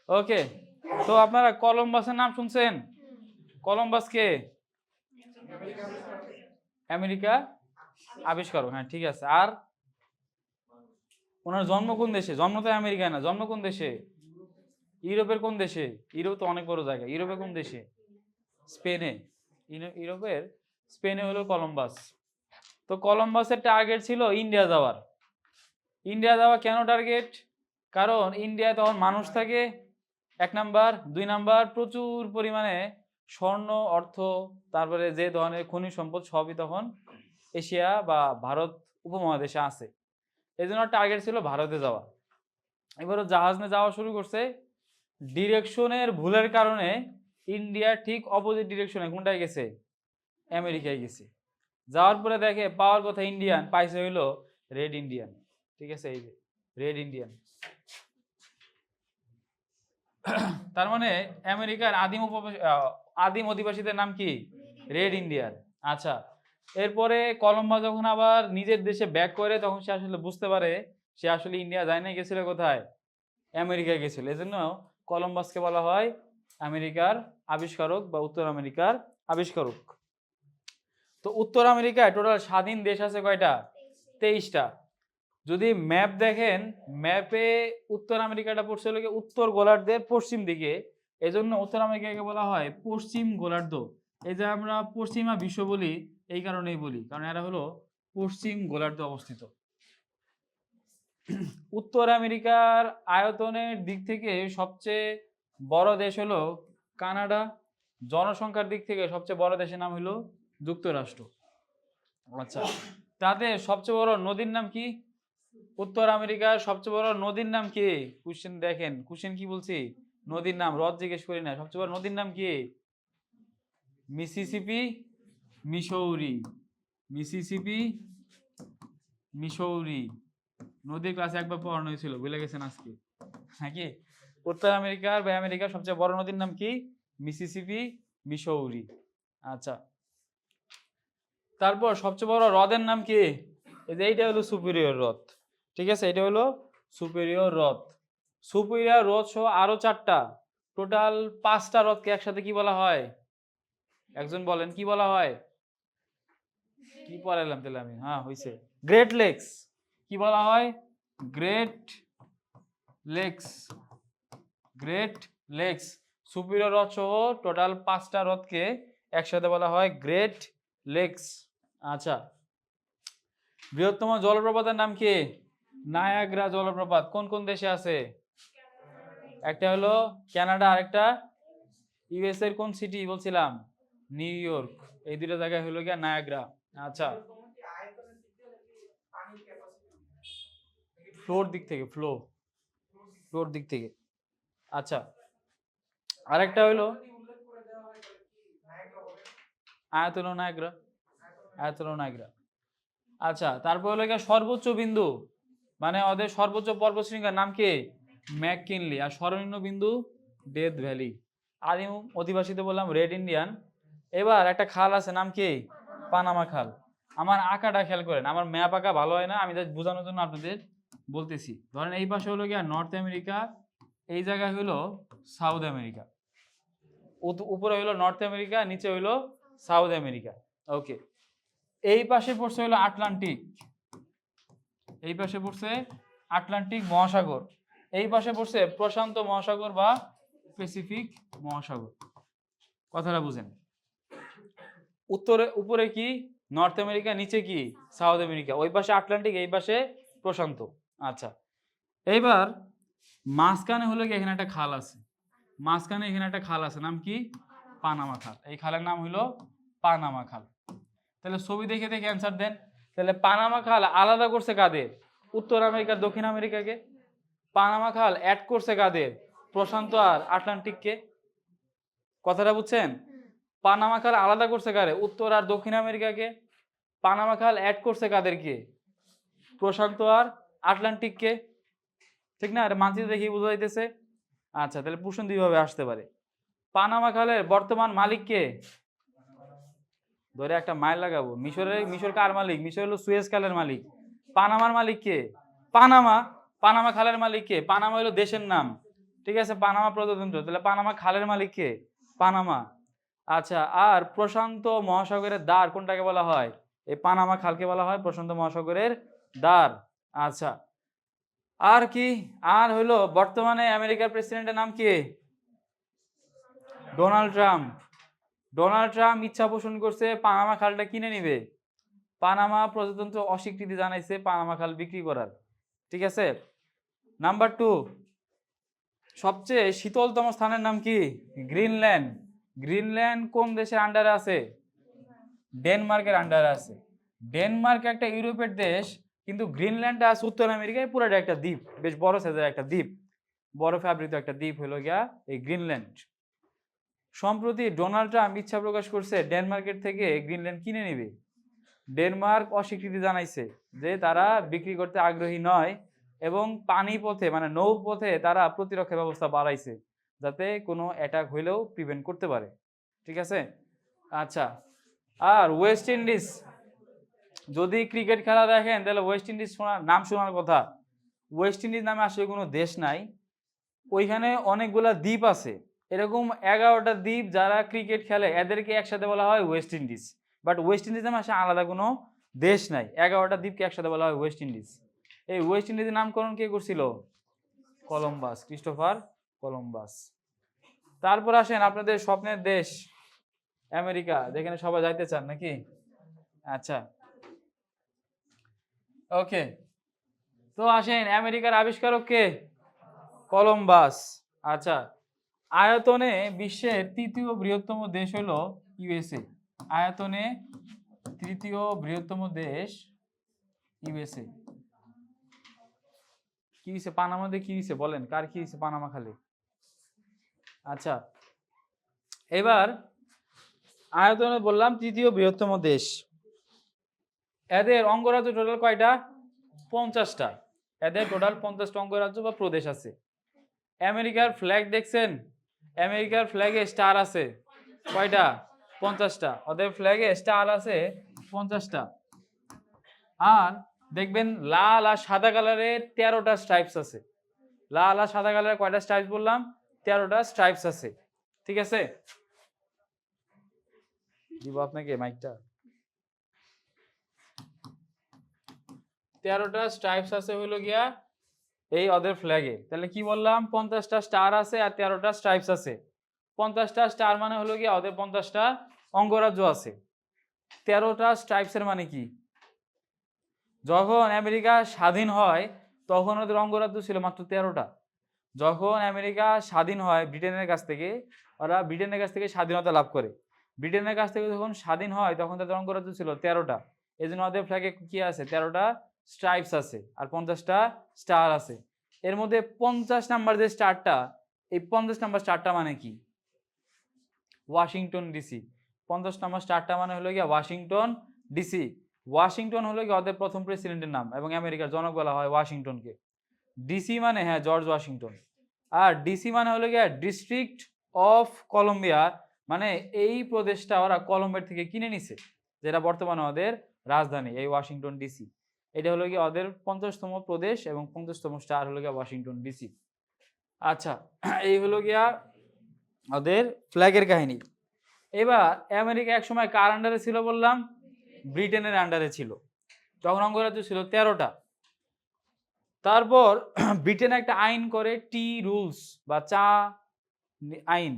ওকে, তো আপনারা কলম্বাসের নাম শুনছেন? কলম্বাস কে? আমেরিকা আবিষ্কারক, হ্যাঁ ঠিক আছে। আর ওনার জন্ম কোন দেশে? জন্ম তো আমেরিকায় না, জন্ম কোন দেশে? ইউরোপের কোন দেশে? ইউরোপ তো অনেক বড় জায়গা। ইউরোপের কোন দেশে? স্পেনে। ইউরোপের স্পেনে হলো কলম্বাস। তো কলম্বাসের টার্গেট ছিল ইন্ডিয়া যাওয়ার। ইন্ডিয়া যাওয়া কেন টার্গেট? কারণ ইন্ডিয়ায় তখন মানুষ থাকে, এক নাম্বার। দুই নাম্বার, প্রচুর পরিমাণে স্বর্ণ, অর্থ, তারপরে যে ধরনের খনিজ সম্পদ সবই তখন এশিয়া বা ভারত উপমহাদেশে আছে। এই জন্য টার্গেট ছিল ভারতে যাওয়া। এবারও জাহাজ নিয়ে যাওয়া শুরু করছে। ডিরেকশনের ভুলের কারণে ইন্ডিয়া ঠিক অপোজিট ডিরেকশনে কোনটায় গেছে? আমেরিকায় গেছে। যাওয়ার পরে দেখে পাওয়ার কথা ইন্ডিয়ান, পাইছে হইলো রেড ইন্ডিয়ান। ঠিক আছে, এই যে রেড ইন্ডিয়ান। তার মানে আমেরিকার আদিম অধিবাসীদের নাম কি? Red Indian. আচ্ছা, এরপরে কলম্বাস যখন আবার নিজের দেশে ব্যাক করে, তখন সে আসলে বুঝতে পারে সে আসলে ইন্ডিয়া যায় না, গেছিল কোথায়? আমেরিকায় গেছিল। এজন্য কলম্বাসকে বলা হয় আমেরিকার আবিষ্কারক বা উত্তর আমেরিকার আবিষ্কারক। তো উত্তর আমেরিকায় টোটাল স্বাধীন দেশ আছে কয়টা? 23টা। যদি ম্যাপ দেখেন, ম্যাপে উত্তর আমেরিকাটা পড়ছে হলো উত্তর গোলার্ধের পশ্চিম দিকে। এজন্য উত্তর আমেরিকাকে বলা হয় পশ্চিম গোলার্ধ। এই যে আমরা পশ্চিমা বিশ্ব বলি, এই কারণেই বলি, কারণ এরা হলো পশ্চিম গোলার্ধে অবস্থিত। উত্তর আমেরিকার আয়তনের দিক থেকে সবচেয়ে বড় দেশ হলো কানাডা। জনসংখ্যার দিক থেকে সবচেয়ে বড় দেশের নাম হলো যুক্তরাষ্ট্র। আচ্ছা, তাদের সবচেয়ে বড় নদীর নাম কি? উত্তর আমেরিকার সবচেয়ে বড় নদীর নাম কি? কোশ্চেন দেখেন, কোশ্চেন কি বলছি? নদীর নাম, হ্রদ জিজ্ঞেস করি না। সবচেয়ে বড় নদীর নাম কি? Mississippi, Missouri. Mississippi, Missouri. নদীর ক্লাসে একবার পড়ানো হয়েছিল, ভুলে গেছেন আজকে নাকি? উত্তর আমেরিকার বা আমেরিকার সবচেয়ে বড় নদীর নাম কি? Mississippi, Missouri. আচ্ছা, তারপর সবচেয়ে বড় হ্রদের নাম কি? এই যে এইটা হলো সুপিরিয়র হ্রদ। ঠিক আছে, এটা হলো সুপিরিয়র হ্রদ। সুপিরিয়র হ্রদ সহ আরো 4টা, টোটাল 5টা হ্রদকে একসাথে কি বলা হয়? একজন বলেন কি বলা হয়? কি পড়াইলাম তাহলে আমি? হ্যাঁ হইছে, গ্রেট লেকস। কি বলা হয়? Great lakes. Great lakes. Superior হ্রদ সহ টোটাল 5টা হ্রদকে একসাথে বলা হয় গ্রেট লেকস। আচ্ছা, বৃহত্তম জলপ্রপাতের নাম কি? নায়াগ্রা জলপ্রপাত। কোন কোন দেশে আছে? একটা হলো কানাডা, আরেকটা ইউএস এর কোন সিটি বলছিলাম? New York. এই দুটো জায়গায় হলো গিয়া নায়াগ্রা। আচ্ছা, ফ্লোর দিক থেকে, ফ্লোর দিক থেকে। আচ্ছা, আরেকটা হলো আয়তন নায়াগ্রা। আয়তন নায়াগ্রা। আচ্ছা, তারপর হলো গিয়া সর্বোচ্চ বিন্দু, মানে ওদের সর্বোচ্চ পর্বতশৃঙ্গের নাম কি? ম্যাককিনলি। আর সর্বনিম্ন বিন্দু ডেথ ভ্যালি। আদিম অধিবাসীতে বললাম রেড ইন্ডিয়ান। এবার একটা খাল আছে, নাম কি? পানামা খাল। আমার আঁকাটা খেয়াল করেন, আমার ম্যাপ আঁকা ভালো হয় না, আমি জাস্ট বোঝানোর জন্য আপনাদের বলতেছি। ধরেন এই পাশে হলো গিয়া নর্থ আমেরিকা, এই জায়গায় হলো সাউথ আমেরিকা। উপরে হইলো নর্থ আমেরিকা, নিচে হইলো সাউথ আমেরিকা। ওকে, এই পাশে পড়ছে হলো আটলান্টিক। এই পাশে পড়ছে আটলান্টিক মহাসাগর। এই পাশে পড়ছে প্রশান্ত মহাসাগর বা প্যাসিফিক মহাসাগর। কথাটা বুঝেন। উপরে কি? নর্থ আমেরিকা, নিচে কি? South America. ওই পাশে আটলান্টিক, এই পাশে প্রশান্ত। আচ্ছা, এইবার মাঝখানে হলো কি, এখানে একটা খাল আছে। মাঝখানে এখানে একটা খাল আছে, নাম কি? পানামা খাল। এই খালের নাম হলো পানামা খাল। তাহলে ছবি দেখে দেখে অ্যান্সার দেন। তাহলে পানামা খাল আলাদা করছে কাদের? উত্তর আমেরিকা, দক্ষিণ আমেরিকাকে। পানামা খাল অ্যাড করছে কাদের? প্রশান্ত আর আটলান্টিককে। কথাটা বুঝছেন? পানামা খাল আলাদা করছে কারে? উত্তর আর দক্ষিণ আমেরিকাকে। পানামা খাল অ্যাড করছে কাদেরকে? প্রশান্ত আর আটলান্টিককে। ঠিক না? মানচিত্র দেখি বোঝা যাইতেছে। আচ্ছা, তাহলে প্রশ্ন দুইভাবে আসতে পারে। পানামা খালের বর্তমান মালিক কে? ধরে একটা মাইল লাগাবো। মিশর কার মালিক? মিশর হলো সুয়েজ খালের মালিক। পানামার মালিক কে? পানামা। পানামা খালের মালিক কে? পানামা হলো দেশের নাম। ঠিক আছে, পানামা প্রজাতন্ত্র। তাহলে পানামা খালের মালিক কে? পানামা। আচ্ছা, আর প্রশান্ত মহাসাগরের দ্বার কোনটাকে বলা হয়? এই পানামা খালকে বলা হয় প্রশান্ত মহাসাগরের দ্বার। আচ্ছা, আর কি? আর হইলো বর্তমানে আমেরিকার প্রেসিডেন্টের নাম কি? Donald Trump. ডোনাল্ড ট্রাম্প ইচ্ছা পোষণ করছে পানামা খালটা কিনে নিবে। পানামা প্রজাতন্ত্র অস্বীকৃতি জানাইছে পানামা খাল বিক্রি করার। ঠিক আছে। নাম্বার 2, সবচেয়ে শীতলতম স্থানের নাম কি? গ্রিনল্যান্ড। গ্রিনল্যান্ড কোন দেশের আন্ডারে আছে? ডেনমার্কের আন্ডারে আছে। ডেনমার্ক একটা ইউরোপের দেশ, কিন্তু গ্রিনল্যান্ডটা আছে উত্তর আমেরিকায়, পুরাটা একটা দ্বীপ, বেশ বড় সাইজের একটা দ্বীপ, বরফে আবৃত একটা দ্বীপ হলো গিয়া এই গ্রিনল্যান্ড। সম্প্রতি ডোনাল্ড ট্রাম্প ইচ্ছা প্রকাশ করছে ডেনমার্কের থেকে গ্রিনল্যান্ড কিনে নেবে। ডেনমার্ক অস্বীকৃতি জানাইছে যে তারা বিক্রি করতে আগ্রহী নয়, এবং পানি পথে মানে নৌপথে তারা প্রতিরক্ষা ব্যবস্থা বাড়াইছে যাতে কোনো অ্যাটাক হইলেও প্রিভেন্ট করতে পারে। ঠিক আছে। আচ্ছা, আর ওয়েস্ট ইন্ডিজ, যদি ক্রিকেট খেলা দেখেন তাহলে ওয়েস্ট ইন্ডিজ নাম শোনার কথা। ওয়েস্ট ইন্ডিজ নামে আসলে কোনো দেশ নাই, ওইখানে অনেকগুলা দ্বীপ আছে, এরকম 11টা দ্বীপ যারা ক্রিকেট খেলে এদেরকে একসাথে বলা হয় West Indies. But West Indies নামে আসলে আলাদা কোনো দেশ নাই, 11টা দ্বীপকে একসাথে বলা হয় ওয়েস্ট ইন্ডিজ। এই ওয়েস্ট ইন্ডিজের নামকরণ কে করছিল? Columbus, Christopher Columbus. তারপর আসেন আপনাদের স্বপ্নের দেশ আমেরিকা, যেখানে সবাই যাইতে চান নাকি? আচ্ছা, ওকে, তো আসেন আমেরিকার আবিষ্কারক কে? কলম্বাস। আচ্ছা, আয়তনে বিশ্বের তৃতীয় বৃহত্তম দেশ হলো ইউএসএ। আয়তনে তৃতীয় বৃহত্তম দেশ ইউএসএ। কি হয়েছে পানামাতে? কি হয়েছে বলেন, কার কি হয়েছে পানামা খালে? আচ্ছা, এবার আয়তনে বললাম তৃতীয় বৃহত্তম দেশ। এদের অঙ্গরাজ্য টোটাল কয়টা? 50টা। এদের টোটাল 50টা অঙ্গরাজ্য বা প্রদেশ আছে। আমেরিকার ফ্ল্যাগ দেখছেন? আমেরিকার ফ্ল্যাগে স্টার আছে কয়টা? 50টা। ওদের ফ্ল্যাগে স্টার আছে 50টা। আর দেখবেন লাল আর সাদা কালারের 13টা স্ট্রাইপস আছে। লাল আর সাদা কালারের কয়টা স্ট্রাইপস বললাম? 13টা স্ট্রাইপস আছে। ঠিক আছে, দিব আপনাকে মাইকটা। 13টা স্ট্রাইপস আছে হইলো গিয়া এই ওদের ফ্ল্যাগে। তাহলে কি বললাম? 50টা স্টার আছে আর 13টা স্ট্রাইপস আছে। 50টা স্টার মানে হলো গিয়া ওদের 50টা অঙ্গরাজ্য আছে। 13টা স্ট্রাইপসের মানে কি? যখন আমেরিকা স্বাধীন হয় তখন ওদের অঙ্গরাজ্য ছিল মাত্র 13টা। যখন আমেরিকা স্বাধীন হয় ব্রিটেনের কাছ থেকে, ওরা ব্রিটেনের কাছ থেকে স্বাধীনতা লাভ করে, ব্রিটেনের কাছ থেকে যখন স্বাধীন হয় তখন তাদের অঙ্গরাজ্য ছিল 13টা। এই জন্য ওদের ফ্ল্যাগে কি আছে? 13টা স্ট্রাইপস আছে আর 50টা স্টার আছে। এর মধ্যে 50 নাম্বার যে স্টারটা, এই 50 নাম্বার স্টারটা মানে কি? Washington DC. 50 নাম্বার স্টারটা মানে হলো গিয়া ওয়াশিংটন ডিসি। ওয়াশিংটন হলো গিয়ে ওদের প্রথম প্রেসিডেন্টের নাম, এবং আমেরিকার জনক বলা হয় ওয়াশিংটনকে। ডিসি মানে হ্যাঁ জর্জ ওয়াশিংটন। আর ডিসি মানে হলো গিয়া ডিস্ট্রিক্ট অফ কলম্বিয়া, মানে এই প্রদেশটা ওরা কলম্বিয়ার থেকে কিনে নিছে, যেটা বর্তমানে ওদের রাজধানী এই ওয়াশিংটন ডিসি। এটা হলো গিয়ে ওদের 50তম প্রদেশ এবং 50তম স্টার হলো গিয়া ওয়াশিংটন ডিসি। আচ্ছা, এই হলো গিয়া ওদের ফ্ল্যাগের কাহিনী। এবার আমেরিকা এক সময় কার আন্ডারে ছিল বললাম? ব্রিটেনের আন্ডারে ছিল। তখন অঙ্গরাজ্য ছিল 13টা। তারপর ব্রিটেন একটা আইন করে, টি রুলস বা চা আইন।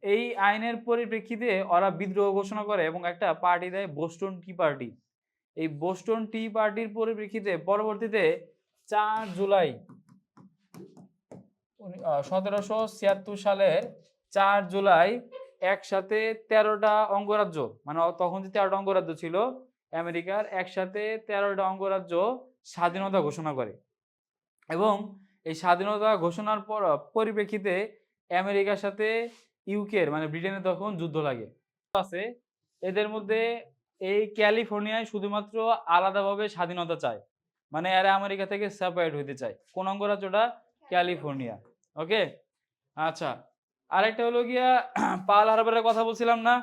এই আইনের পরিপ্রেক্ষিতে ওরা বিদ্রোহ ঘোষণা করে এবং একটা পার্টি দেয় বোস্টন টি পার্টি। এই বোস্টন টি পার্টির পরিপ্রেক্ষিতে পরবর্তীতে 4 জুলাই 1776 সালের 4 জুলাই একসাথে 13টা অঙ্গরাজ্য, মানে তখন যে 13টা অঙ্গরাজ্য ছিল আমেরিকার, একসাথে 13টা অঙ্গরাজ্য স্বাধীনতা ঘোষণা করে। এবং এই স্বাধীনতা ঘোষণার পরিপ্রেক্ষিতে আমেরিকার সাথে ইউকের মানে ব্রিটেনের তখন যুদ্ধ লাগে আছে। এদের মধ্যে এই ক্যালিফোর্নিয়ায় শুধুমাত্র আলাদাভাবে স্বাধীনতা চায়, মানে এরা আমেরিকা থেকে সেপারেট হইতে চায়। কোন অঙ্গরাজ্যটা? ক্যালিফোর্নিয়া। ওকে, আচ্ছা, আরেকটা হলো গিয়া পার্ল হারবারের কথা বলছিলাম না,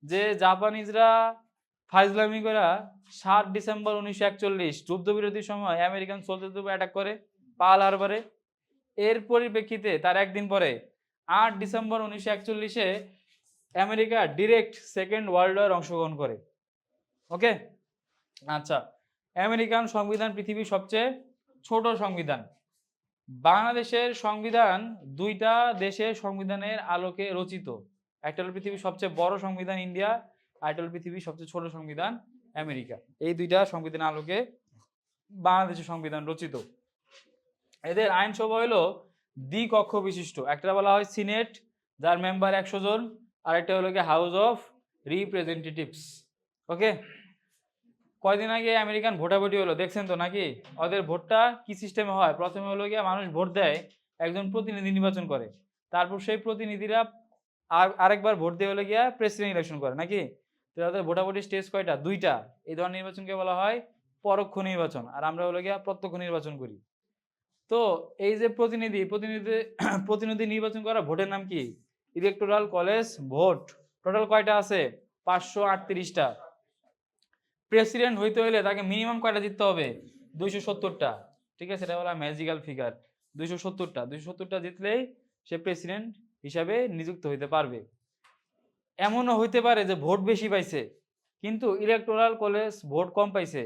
যে জাপানিজরা ফাইজলামি করে 7 ডিসেম্বর 1941 যুদ্ধবিরতির সময় আমেরিকান সোলজারদের উপর অ্যাটাক করে পার্ল হারবারে। এর পরিপ্রেক্ষিতে তার একদিন পরে 8 ডিসেম্বর 1941-এ America direct second world war অংশগ্রহণ করে। ওকে, আচ্ছা। আমেরিকান সংবিধান পৃথিবীর সবচেয়ে ছোট সংবিধান। বাংলাদেশের সংবিধান দুইটা দেশের সংবিধানের আলোকে রচিত। একটা হলো পৃথিবীর সবচেয়ে বড় সংবিধান ইন্ডিয়া, আর একটা হলো পৃথিবীর সবচেয়ে ছোট সংবিধান আমেরিকা। এই দুইটা সংবিধানের আলোকে বাংলাদেশের সংবিধান রচিত। এদের আইনসভা হলো দ্বিকক্ষ বিশিষ্ট। একটা বলা হয় সিনেট, যার মেম্বার 100 জন, আর একটা হলো কি হাউস অফ রিপ্রেজেন্টেটিভস। ওকে, কয়দিন আগে আমেরিকান ভোটাভুটি হলো, দেখছেন তো নাকি? ওদের ভোটটা কি সিস্টেমে হয়? প্রথমে হলো গিয়ে মানুষ ভোট দেয়, একজন প্রতিনিধি নির্বাচন করে, তারপর সেই প্রতিনিধিরা আরেকবার ভোট দিয়ে হলো গিয়া প্রেসিডেন্ট ইলেকশন করে নাকি? তো ওদের ভোটাভুটি স্টেজ কয়টা? দুইটা। এই ধরনের নির্বাচনকে বলা হয় পরোক্ষ নির্বাচন, আর আমরা হলো গিয়া প্রত্যক্ষ নির্বাচন করি। তো এই যে প্রতিনিধি নির্বাচন করা ভোটের নাম কি? Electoral college vote. টোটাল কয়টা আছে? 538টা। প্রেসিডেন্ট হইতে হলে তাকে মিনিমাম কয়টা জিততে হবে? 270টা। ঠিক আছে, এটা বলা ম্যাজিক্যাল ফিগার। 270টা জিতলেই সে প্রেসিডেন্ট হিসাবে নিযুক্ত হইতে পারবে। এমনও হইতে পারে যে ভোট বেশি পাইছে কিন্তু ইলেকটোরাল কলেজ ভোট কম পাইছে,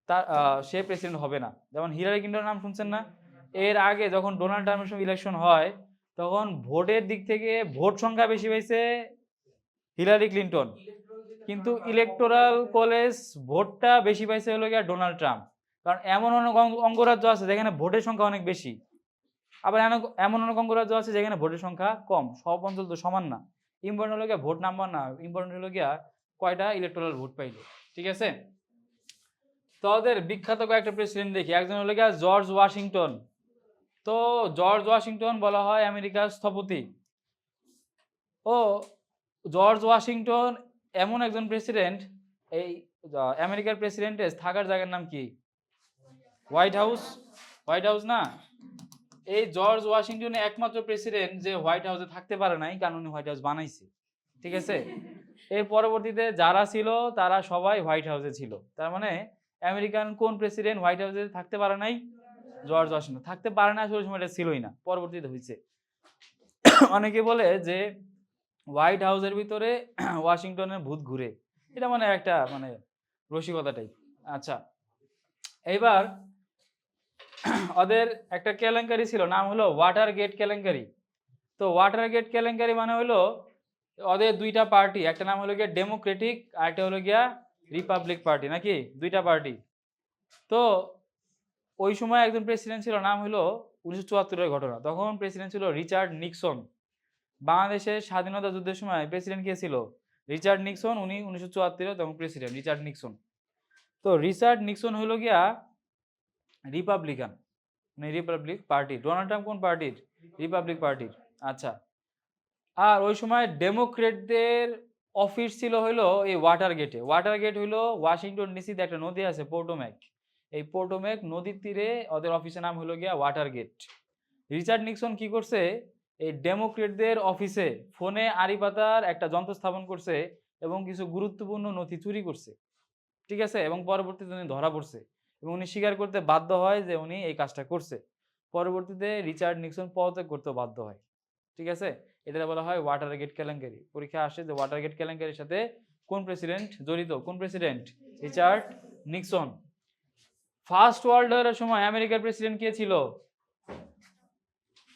তার সে প্রেসিডেন্ট হবে না। যেমন হিলারি ক্লিন্টনের নাম শুনছেন না? এর আগে যখন ডোনাল্ড ট্রাম্পের সঙ্গে ইলেকশন হয়, তখন ভোটের দিক থেকে ভোট সংখ্যা বেশি পাইছে হিলারি ক্লিন্টন, কিন্তু ইলেকটোরাল কলেজ ভোটটা বেশি পাইছে হলো গিয়ে ডোনাল্ড ট্রাম্প। কারণ এমন অনেক অঙ্গরাজ্য আছে যেখানে ভোটের সংখ্যা অনেক বেশি, আবার এমন অনেক অঙ্গরাজ্য আছে যেখানে ভোটের সংখ্যা কম। সব অঞ্চল তো সমান না। ইম্পর্টেন্ট হলো গিয়া ভোট নাম্বার না, ইম্পর্টেন্ট হলো গিয়া কয়টা ইলেকটোরাল ভোট পাইলো। ঠিক আছে, তো ওদের বিখ্যাত কয়েকটা প্রেসিডেন্ট দেখি। একজন হলো গিয়া জর্জ ওয়াশিংটন। তো জর্জ ওয়াশিংটন বলা হয় আমেরিকার স্থপতি। ও জর্জ ওয়াশিংটন এমন একজন প্রেসিডেন্ট, এই আমেরিকার প্রেসিডেন্টের থাকার জায়গার নাম কি? White house. হোয়াইট হাউস না? এই জর্জ ওয়াশিংটন একমাত্র প্রেসিডেন্ট যে হোয়াইট হাউসে থাকতে পারে নাই, কারণ উনি হোয়াইট হাউস বানাইছে। ঠিক আছে, এর পরবর্তীতে যারা ছিল তারা সবাই হোয়াইট হাউসে ছিল। তার মানে আমেরিকান কোন প্রেসিডেন্ট হোয়াইট হাউসে থাকতে পারে নাই? George Washington. থাকতে পারে না আসলে, সময়টা ছিলই না, পরবর্তীতে হয়েছে। অনেকে বলে যে হোয়াইট হাউসের ভিতরে ওয়াশিংটনের ভূত ঘুরে, এটা মানে একটা মানে রসিকতা টাইপ। আচ্ছা, এইবার ওদের একটা কেলেঙ্কারি ছিল, নাম হলো ওয়াটার গেট কেলেঙ্কারি। তো ওয়াটার গেট কেলেঙ্কারি মানে হলো ওদের দুইটা পার্টি, একটা নাম হলো গিয়া ডেমোক্রেটিক আর একটা হলো গিয়া রিপাবলিক পার্টি, নাকি? দুইটা পার্টি। তো ওই সময় একজন প্রেসিডেন্ট ছিল, নাম হলো 1974-এর ঘটনা, তখন প্রেসিডেন্ট ছিল রিচার্ড নিক্সন। বাংলাদেশের স্বাধীনতা যুদ্ধের সময় প্রেসিডেন্ট কে ছিল? Richard Nixon. উনি 1974-এ তখন প্রেসিডেন্ট রিচার্ড নিক্সন। তো রিচার্ড নিক্সন হলো গিয়া রিপাবলিকান, মানে রিপাবলিক পার্টি। ডোনাল্ড ট্রাম্প কোন পার্টির? রিপাবলিক পার্টির। আচ্ছা, আর ওই সময় ডেমোক্রেটদের অফিস ছিল হইলো এই ওয়াটার গেটে। ওয়াটার গেট হইলো ওয়াশিংটন ডিসিতে একটা নদী আছে পোর্টোম্যাক, এই পোর্টোম্যাক নদীর তীরে ওদের অফিসের নাম হলো গিয়া ওয়াটার গেট। রিচার্ড নিক্সন কি করছে? এই ডেমোক্রেটদের অফিসে ফোনে আড়ি পাতার একটা যন্ত্র স্থাপন করছে এবং কিছু গুরুত্বপূর্ণ নথি চুরি করছে। ঠিক আছে, এবং পরবর্তীতে উনি ধরা পড়ছে এবং উনি স্বীকার করতে বাধ্য হয় যে উনি এই কাজটা করছে। পরবর্তীতে রিচার্ড নিক্সন পদত্যাগ করতে বাধ্য হয়। ঠিক আছে, এটা বলা হয় ওয়াটার গেট কেলেঙ্কারি। পরীক্ষা আসে যে ওয়াটার গেট কেলেঙ্কারির সাথে কোন প্রেসিডেন্ট জড়িত? কোন president? Richard Nixon. First world ওয়ারের সময় আমেরিকার প্রেসিডেন্ট কে ছিল?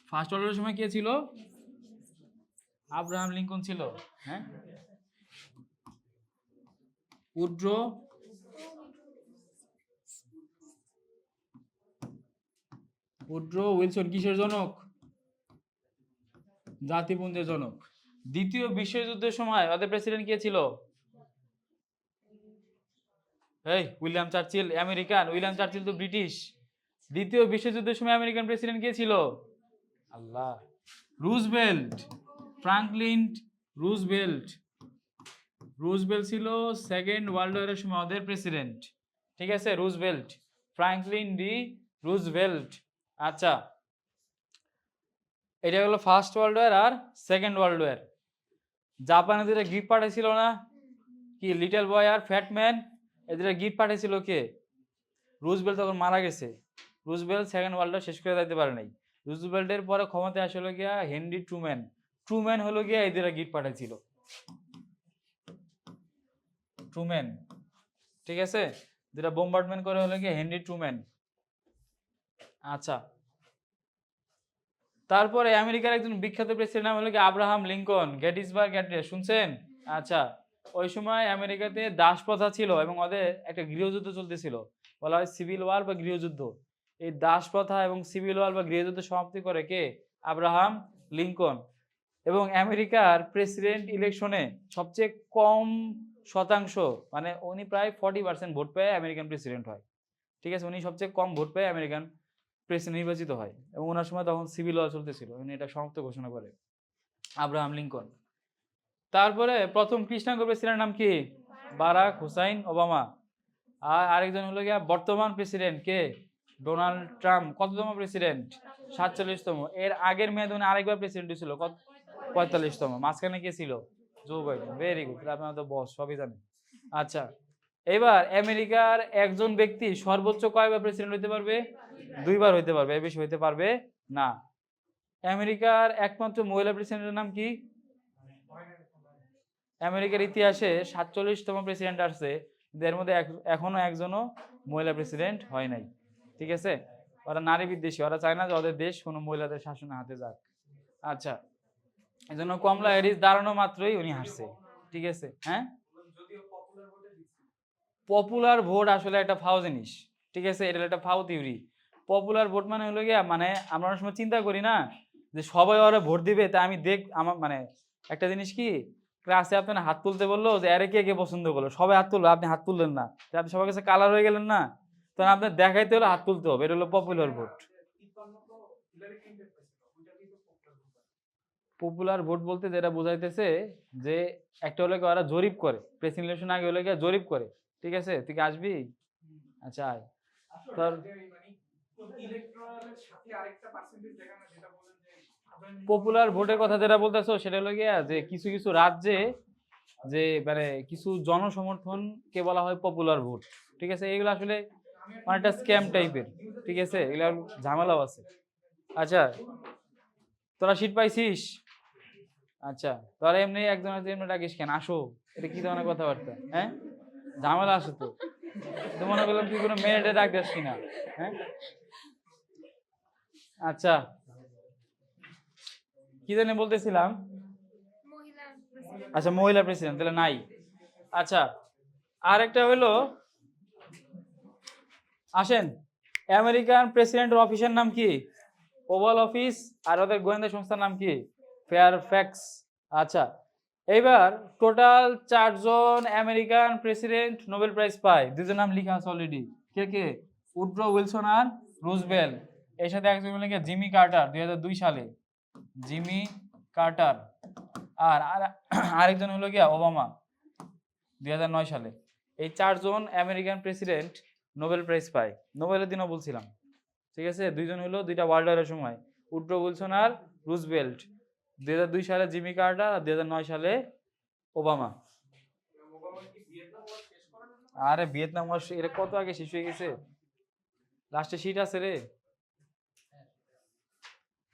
ফার্স্ট ওয়ার্ল্ড ওয়ারের সময় কে ছিল? আব্রাহাম লিঙ্কন ছিল। হ্যাঁ, উড্রো উইলসন কিসের জনক? জাতিপুঞ্জের জনক। দ্বিতীয় বিশ্বযুদ্ধের সময় ওদের প্রেসিডেন্ট কে ছিল? এই William Churchill American, William Churchill তো ব্রিটিশ। দ্বিতীয় বিশ্বযুদ্ধের সময় আমেরিকান প্রেসিডেন্ট কে ছিল? আল্লাহ, রুজভেল্ট, ফ্রাঙ্কলিন রুজভেল্ট। রুজভেল্ট ছিল সেকেন্ড ওয়ার্ল্ড ওয়ারের সময় ওদের প্রেসিডেন্ট। ঠিক আছে, রুজভেল্ট, ফ্রাঙ্কলিন ডি রুজভেল্ট। আচ্ছা, এটা হলো ফার্স্ট ওয়ার্ল্ড ওয়ার আর সেকেন্ড ওয়ার্ল্ড ওয়ার। জাপানে যেটা গিফট পাঠাইছিল না কি, লিটল বয় আর ফ্যাট ম্যান, এদের গিফট পাঠাইছিল কে? রুজভেল্ট। তখন মারা গেছে। রুজভেল্ট সেকেন্ড ওয়ার্ল্ড ওয়ার শেষ করে দিতে পারে নাই। রুজভেল্টের পরে ক্ষমতায় আসলে গিয়া হেনরি ট্রুম্যান। ট্রুম্যান হলো গিয়া এদের গিট পাঠাইছিল, ট্রুম্যান, ঠিক আছে, যেটা বোম্বার্ডমেন্ট করে হলো গিয়া হেনরি ট্রুম্যান। আচ্ছা, তারপরে আমেরিকার একজন বিখ্যাত প্রেসিডেন্ট নাম হলো কি আব্রাহাম লিঙ্কন, গেটিসবার্গ অ্যাড্রেস শুনছেন? আচ্ছা, ওই সময় আমেরিকাতে দাস প্রথা ছিল এবং ওদের একটা গৃহযুদ্ধ চলতেছিল, বলা হয় সিভিল ওয়ার বা গৃহযুদ্ধ। এই দাস প্রথা এবং সিভিল ওয়ার বা গৃহযুদ্ধ সমাপ্তি করে কে? Abraham Lincoln. এবং আমেরিকার প্রেসিডেন্ট ইলেকশনে সবচেয়ে কম শতাংশ, মানে উনি প্রায় 40% ভোট পেয়ে আমেরিকান প্রেসিডেন্ট হয়, ঠিক আছে, উনি সবচেয়ে কম ভোট পেয়ে আমেরিকান প্রেসিডেন্ট নির্বাচিত হয়। এবং ওনার সময় তখন সিভিল ওয়ার চলতেছিল, উনি এটা সমাপ্ত ঘোষণা করে আব্রাহাম লিঙ্কন। তারপরে প্রথম কৃষ্ণাঙ্গ প্রেসিডেন্ট নাম কি? Barack Hussain Obama. আর আরেকজন হলো গিয়া বর্তমান প্রেসিডেন্ট কে? Donald Trump. কততম প্রেসিডেন্ট? 47তম। এর আগের মেয়াদে উনি আরেকবার প্রেসিডেন্ট ছিল, কত? 45তম। মাঝখানে কে ছিল? Joe Biden. ভেরি গুড, আপনারা তো বস, সবই জানেন। আচ্ছা, এবার আমেরিকার একজন ব্যক্তি সর্বোচ্চ কয়বার প্রেসিডেন্ট হইতে পারবে? 2বার হইতে পারবে, এর বেশি হইতে পারবে না। আমেরিকার একমাত্র মহিলা প্রেসিডেন্টের নাম কি? আমেরিকার ইতিহাসে 47তম প্রেসিডেন্ট আসছে, এর মধ্যে এখনো একজনও মহিলা প্রেসিডেন্ট হয় নাই, ঠিক আছে। ওরা নারী বিদ্বেষী, ওরা চায় না যে ওদের দেশ কোনো মহিলাদের শাসনের হাতে যাক। আচ্ছা, এই জন্য কমলা হ্যারিস দাঁড়ানো মাত্রই উনি হারছে, ঠিক আছে। হ্যাঁ, পপুলার ভোট আসলে একটা ফাও জিনিস, ঠিক আছে, এটা একটা ফাও থিওরি। পপুলার ভোট মানে হলো গিয়া, মানে আমরা অনেক সময় চিন্তা করি না যে সবাই ওরা ভোট দিবে, তা আমি আমার মানে একটা জিনিস কি, ক্লাসে আপনার হাত তুলতে বললো যে আরে কে কে পছন্দ করলো, সবাই হাত তুললো, আপনি হাত তুললেন না, আপনি সবার কাছে কালার হয়ে গেলেন না, তখন আপনার দেখাইতে হলে হাত তুলতে হবে, এটা হলো পপুলার ভোট। পপুলার ভোট বলতে যেটা বোঝাইতেছে যে একটা হলো কি ওরা জরিপ করে, প্রেসিডেন্ট ইলেকশন আগে হলো কি জরিপ করে, ঠিক আছে, তুই কি আসবি? আচ্ছা আয়। তোর পপুলার ভোটের কথা যেটা বলতেছো সেটা হলো গিয়া যে কিছু কিছু রাজ্যে যে মানে কিছু জনসমর্থনকে বলা হয় পপুলার ভোট, ঠিক আছে, এগুলো আসলে অনেকটা স্ক্যাম টাইপের, ঠিক আছে, এগুলো ঝামেলাও আছে। আচ্ছা, তোরা সিট পাইছিস? আচ্ছা, তোরা এমনি একজন আছে এমনি ডাকিস কেন, আসো, এটা কি ধরনের কথাবার্তা? হ্যাঁ, ঝামেলা আছে তো, তো মনে করলাম তুই কোনো মেয়েটা ডাক দিস কিনা। হ্যাঁ, আচ্ছা, কি জানি বলতেছিলাম। আচ্ছা, মহিলা প্রেসিডেন্ট তাহলে নাই। আচ্ছা, আর একটা হলো, আসেন, আমেরিকান প্রেসিডেন্টের অফিসের নাম কি? Oval office. আর ওদের গোয়েন্দা সংস্থার নাম কি? ফেয়ারফ্যাক্স। আচ্ছা, এইবার টোটাল 4জন আমেরিকান প্রেসিডেন্ট নোবেল প্রাইজ পায়, দুজন নাম লেখা আছে অলরেডি। কে কে? উড্রো উইলসন আর রুজভেল্ট। এর সাথে একজন হলো জিমি কার্টার 2002 সালে, জিমি কার্টার। আর আরেকজন হলো গিয়া ওবামা 2009 সালে। এই 4জন আমেরিকান প্রেসিডেন্ট নোবেল প্রাইজ পায়। নোবেলের দিনও বলছিলাম, ঠিক আছে, দুইজন হলো দুইটা ওয়ার্ল্ড ওয়ারের সময়, উড্রো উইলসন আর রুজভেল্ট। 2002 সালে জিমি কার্টার আর 2009 সালে ওবামা। আরে ভিয়েতনাম ওয়ার এটা কত আগে শেষ হয়ে গেছে, লাস্টে সিট আছে রে,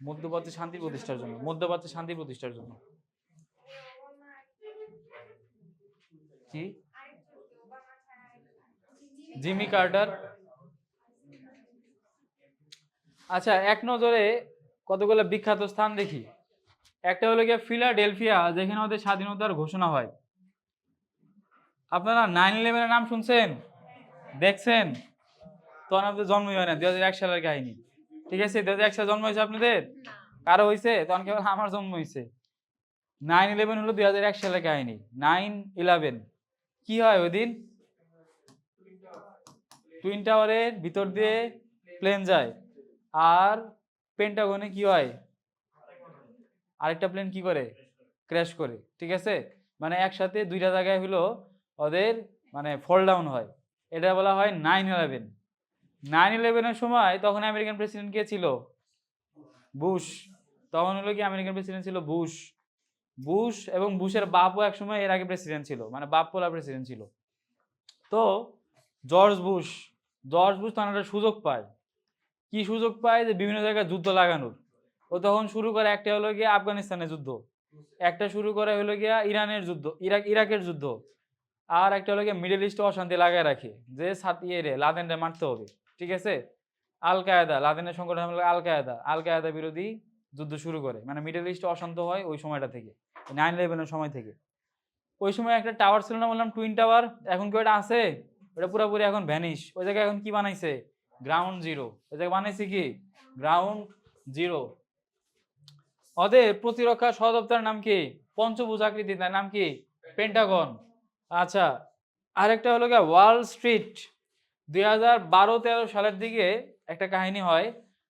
মধ্যপ্রাচ্যে শান্তি প্রতিষ্ঠার জন্য, মধ্যপ্রাচ্যে শান্তি প্রতিষ্ঠার জন্য। কি? Jimmy Carter. আচ্ছা, এক নজরে কতগুলো বিখ্যাত স্থান দেখি। একটা হলো গিয়ে ফিলাডেলফিয়া, যেখানে আমাদের স্বাধীনতার ঘোষণা হয়। আপনারা 9/11-এর নাম শুনছেন, দেখছেন? তখন আপনাদের জন্মই হয় না, 2001 সালের কাহিনী, ঠিক আছে, 2001 সালে জন্ম হয়েছে আপনাদের? কারো হয়েছে? তখন কেবল আমার জন্ম হয়েছে। 9/11 হলো 2001 সালের কাহিনী। 9/11 কি হয় ওই দিন? টুইন টাওয়ারের ভিতর দিয়ে প্লেন যায়, আর পেন্টাগনে কি হয়? আরেকটা প্লেন কি করে? ক্র্যাশ করে, ঠিক আছে, মানে একসাথে দুইটা জায়গায় হলো ওদের মানে ফল ডাউন হয়, এটা বলা হয় 9/11। 9/11-এর সময় তখন আমেরিকান প্রেসিডেন্ট কে ছিল? বুশ। তখন হলো কি আমেরিকান প্রেসিডেন্ট ছিল বুশ। বুশ এবং বুশের বাপও একসময় এর আগে প্রেসিডেন্ট ছিল, মানে বাপ পোলা প্রেসিডেন্ট ছিল। তো জর্জ বুশ তখন একটা সুযোগ পায়, কি সুযোগ পায় যে বিভিন্ন জায়গায় যুদ্ধ লাগানোর। ও তখন শুরু করে, একটা হলো গিয়া আফগানিস্তানের যুদ্ধ, একটা শুরু করে হলো গিয়া ইরানের যুদ্ধ, ইরাকের যুদ্ধ, আর একটা হলো গিয়ে মিডল ইস্টে অশান্তি লাগায় রাখে যে লাদেনরে মারতে হবে। ঠিক আছে, আল কায়দা, লাদেনের সংগঠন হলো আল কায়দা বিরোধী যুদ্ধ শুরু করে, মানে মিডল ইস্টে অশান্ত হয় ওই সময়টা থেকে, 9/11 সময় থেকে। ওই সময় একটা টাওয়ার ছিল না বললাম, টুইন টাওয়ার, এখন কি ওটা আছে? ওটা পুরোপুরি এখন ভ্যানিশ। ওই জায়গায় এখন কি বানাইছে? Ground zero. ওই জায়গায় বানাইছে কি? Ground zero. ওদের প্রতিরক্ষা সদপ্তরের নাম কি? পঞ্চভুজ আকৃতি, তার নাম কি? পেন্টাগন। আচ্ছা, আরেকটা হলো গিয়ে ওয়াল স্ট্রিট। 2012-13 সালের দিকে একটা কাহিনী হয়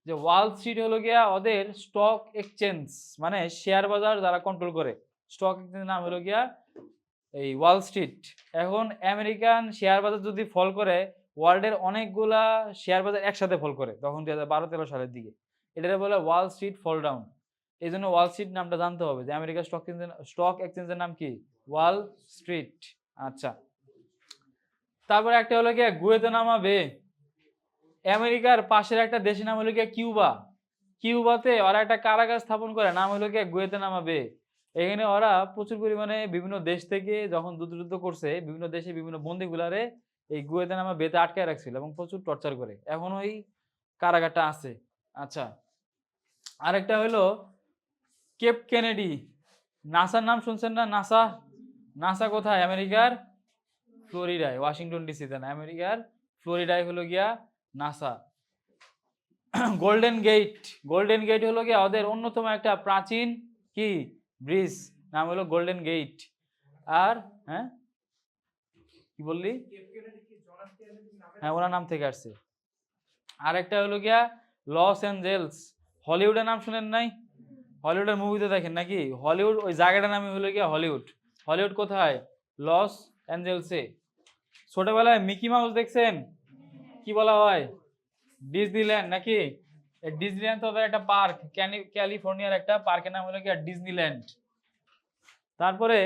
যে ওয়াল স্ট্রিট হলো গিয়া ওদের স্টক এক্সচেঞ্জ, মানে শেয়ার বাজার যারা কন্ট্রোল করে, স্টক এক্সচেঞ্জের নাম হলো গিয়া এই ওয়াল স্ট্রিট। এখন আমেরিকান শেয়ার বাজার যদি ফল করে, ওয়ার্ল্ডের অনেকগুলা শেয়ার বাজার একসাথে ফল করে তখন 2012-13 সালের দিকে, এটা বলে ওয়াল স্ট্রিট ফল ডাউন। এই জন্য ওয়াল স্ট্রিট নামটা জানতে হবে যে আমেরিকার স্টক এক্সচেঞ্জের নাম কি? Wall Street. আচ্ছা, তারপরে একটা হলো গিয়ে গুয়েতানামা বে। আমেরিকার পাশের একটা দেশের নাম হলো গিয়ে কিউবা। কিউবাতে ওরা একটা কারাগার স্থাপন করে, নাম হলো গিয়ে গুয়েতানামা বে। এখানে ওরা প্রচুর পরিমাণে বিভিন্ন দেশ থেকে যখন যুদ্ধ করছে, বিভিন্ন দেশে বিভিন্ন বন্দীগুলারে এই গুয়েতানামা বেতে আটকায় রাখছিল এবং প্রচুর টর্চার করে, এখন ওই কারাগারটা আছে। আচ্ছা, আরেকটা হলো কেপ কেনেডি। নাসার নাম শুনছেন না? নাসা। নাসা কোথায়? আমেরিকার ফ্লোরিডায়, ওয়াশিংটন ডিসিতে না, আমেরিকার ফ্লোরিডায় হলো গিয়া NASA. Golden gate. Golden gate হলো গিয়া ওদের অন্যতম একটা প্রাচীন কি ব্রিজ, নাম হলো গোল্ডেন গেট। আর হ্যাঁ কি বললি? হ্যাঁ, ওনার নাম থেকে আসছে। আরেকটা হলো গিয়া লস অ্যাঞ্জেলস। হলিউডের নাম শুনেন নাই? হলিউডের মুভিতে দেখেন নাকি? হলিউড ওই জায়গাটার নামই হলো গিয়া হলিউড। হলিউড কোথায়? লস অ্যাঞ্জেলসে। ছোটবেলায় মিকি মাউস দেখছেন? কি বলা হয়? ডিজনিল্যান্ড নাকি? ডিজনিল্যান্ড তো একটা পার্ক, ক্যালিফোর্নিয়ার একটা পার্কের নাম হলো কি ডিজনিল্যান্ড। তারপরে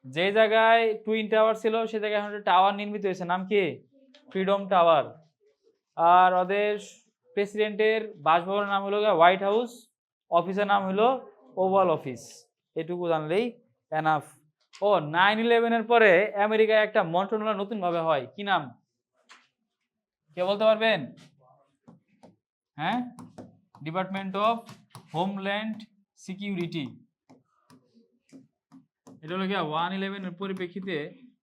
যে জায়গায় টুইন টাওয়ার ছিল সে জায়গায় এখন টাওয়ার নির্মিত হয়েছে, নাম কি? Freedom tower. আর ওদের প্রেসিডেন্টের বাসভবনের নাম হলো হোয়াইট হাউস, অফিসের নাম হলো ওভাল অফিস। এটুকু জানলেই এনাফ। ও 9/11 পরে আমেরিকায় একটা মন্ত্রণালয় নতুন ভাবে হয়, কি নাম? কে বলতে পারবেন? হ্যাঁ, ডিপার্টমেন্ট অফ হোমল্যান্ড সিকিউরিটি। এটা হলো গিয়া 1/11 পরিপ্রেক্ষিতে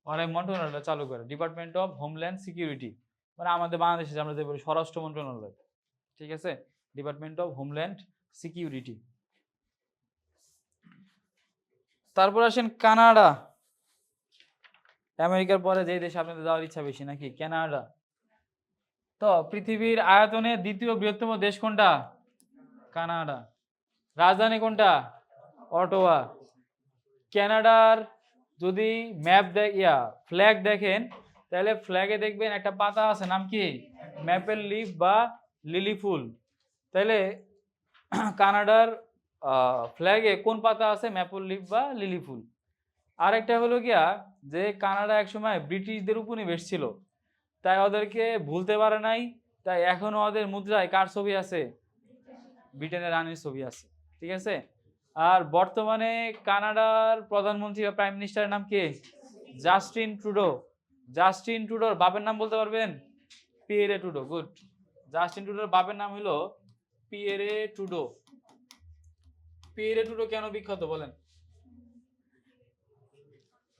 ওরা মন্ত্রণালয়টা চালু করে, ডিপার্টমেন্ট অফ হোমল্যান্ড সিকিউরিটি, মানে আমাদের বাংলাদেশে আমরা যে বলি স্বরাষ্ট্র মন্ত্রণালয়। ঠিক আছে, ডিপার্টমেন্ট অফ হোমল্যান্ড সিকিউরিটি। তারপর আসেন কানাডা। আমেরিকার পরে যে দেশে আপনাদের যাওয়ার ইচ্ছা বেশি নাকি? কানাডা। তো পৃথিবীর আয়তনে দ্বিতীয় বৃহত্তম দেশ কোনটা? কানাডা। রাজধানী কোনটা? অটোয়া। কানাডার যদি ম্যাপ ফ্ল্যাগ দেখেন, তাহলে ফ্ল্যাগে দেখবেন একটা পাতা আছে, নাম কি? ম্যাপেল লিফ বা লিলি ফুল। তাহলে কানাডার ফ্ল্যাগে কোন পাতা আছে? ম্যাপেল লিফ বা লিলি ফুল। আরেকটা হলো গিয়া যে কানাডা একসময় ব্রিটিশদের উপনিবেশ ছিল, তাই ওদেরকে ভুলতে পারে নাই, তাই এখনো ওদের মুদ্রায় কার ছবি আছে? ব্রিটেনের রানীর ছবি আছে। ঠিক আছে, আর বর্তমানে কানাডার প্রধানমন্ত্রী বা প্রাইম মিনিস্টারের নাম কি? Justin Trudeau. জাস্টিন ট্রুডোর বাপের নাম বলতে পারবেন? Pierre Trudeau. গুড। জাস্টিন ট্রুডোর বাপের নাম হলো পিয়েরে ট্রুডো। পিয়েরে ট্রুডো কেন বিখ্যাত বলেন?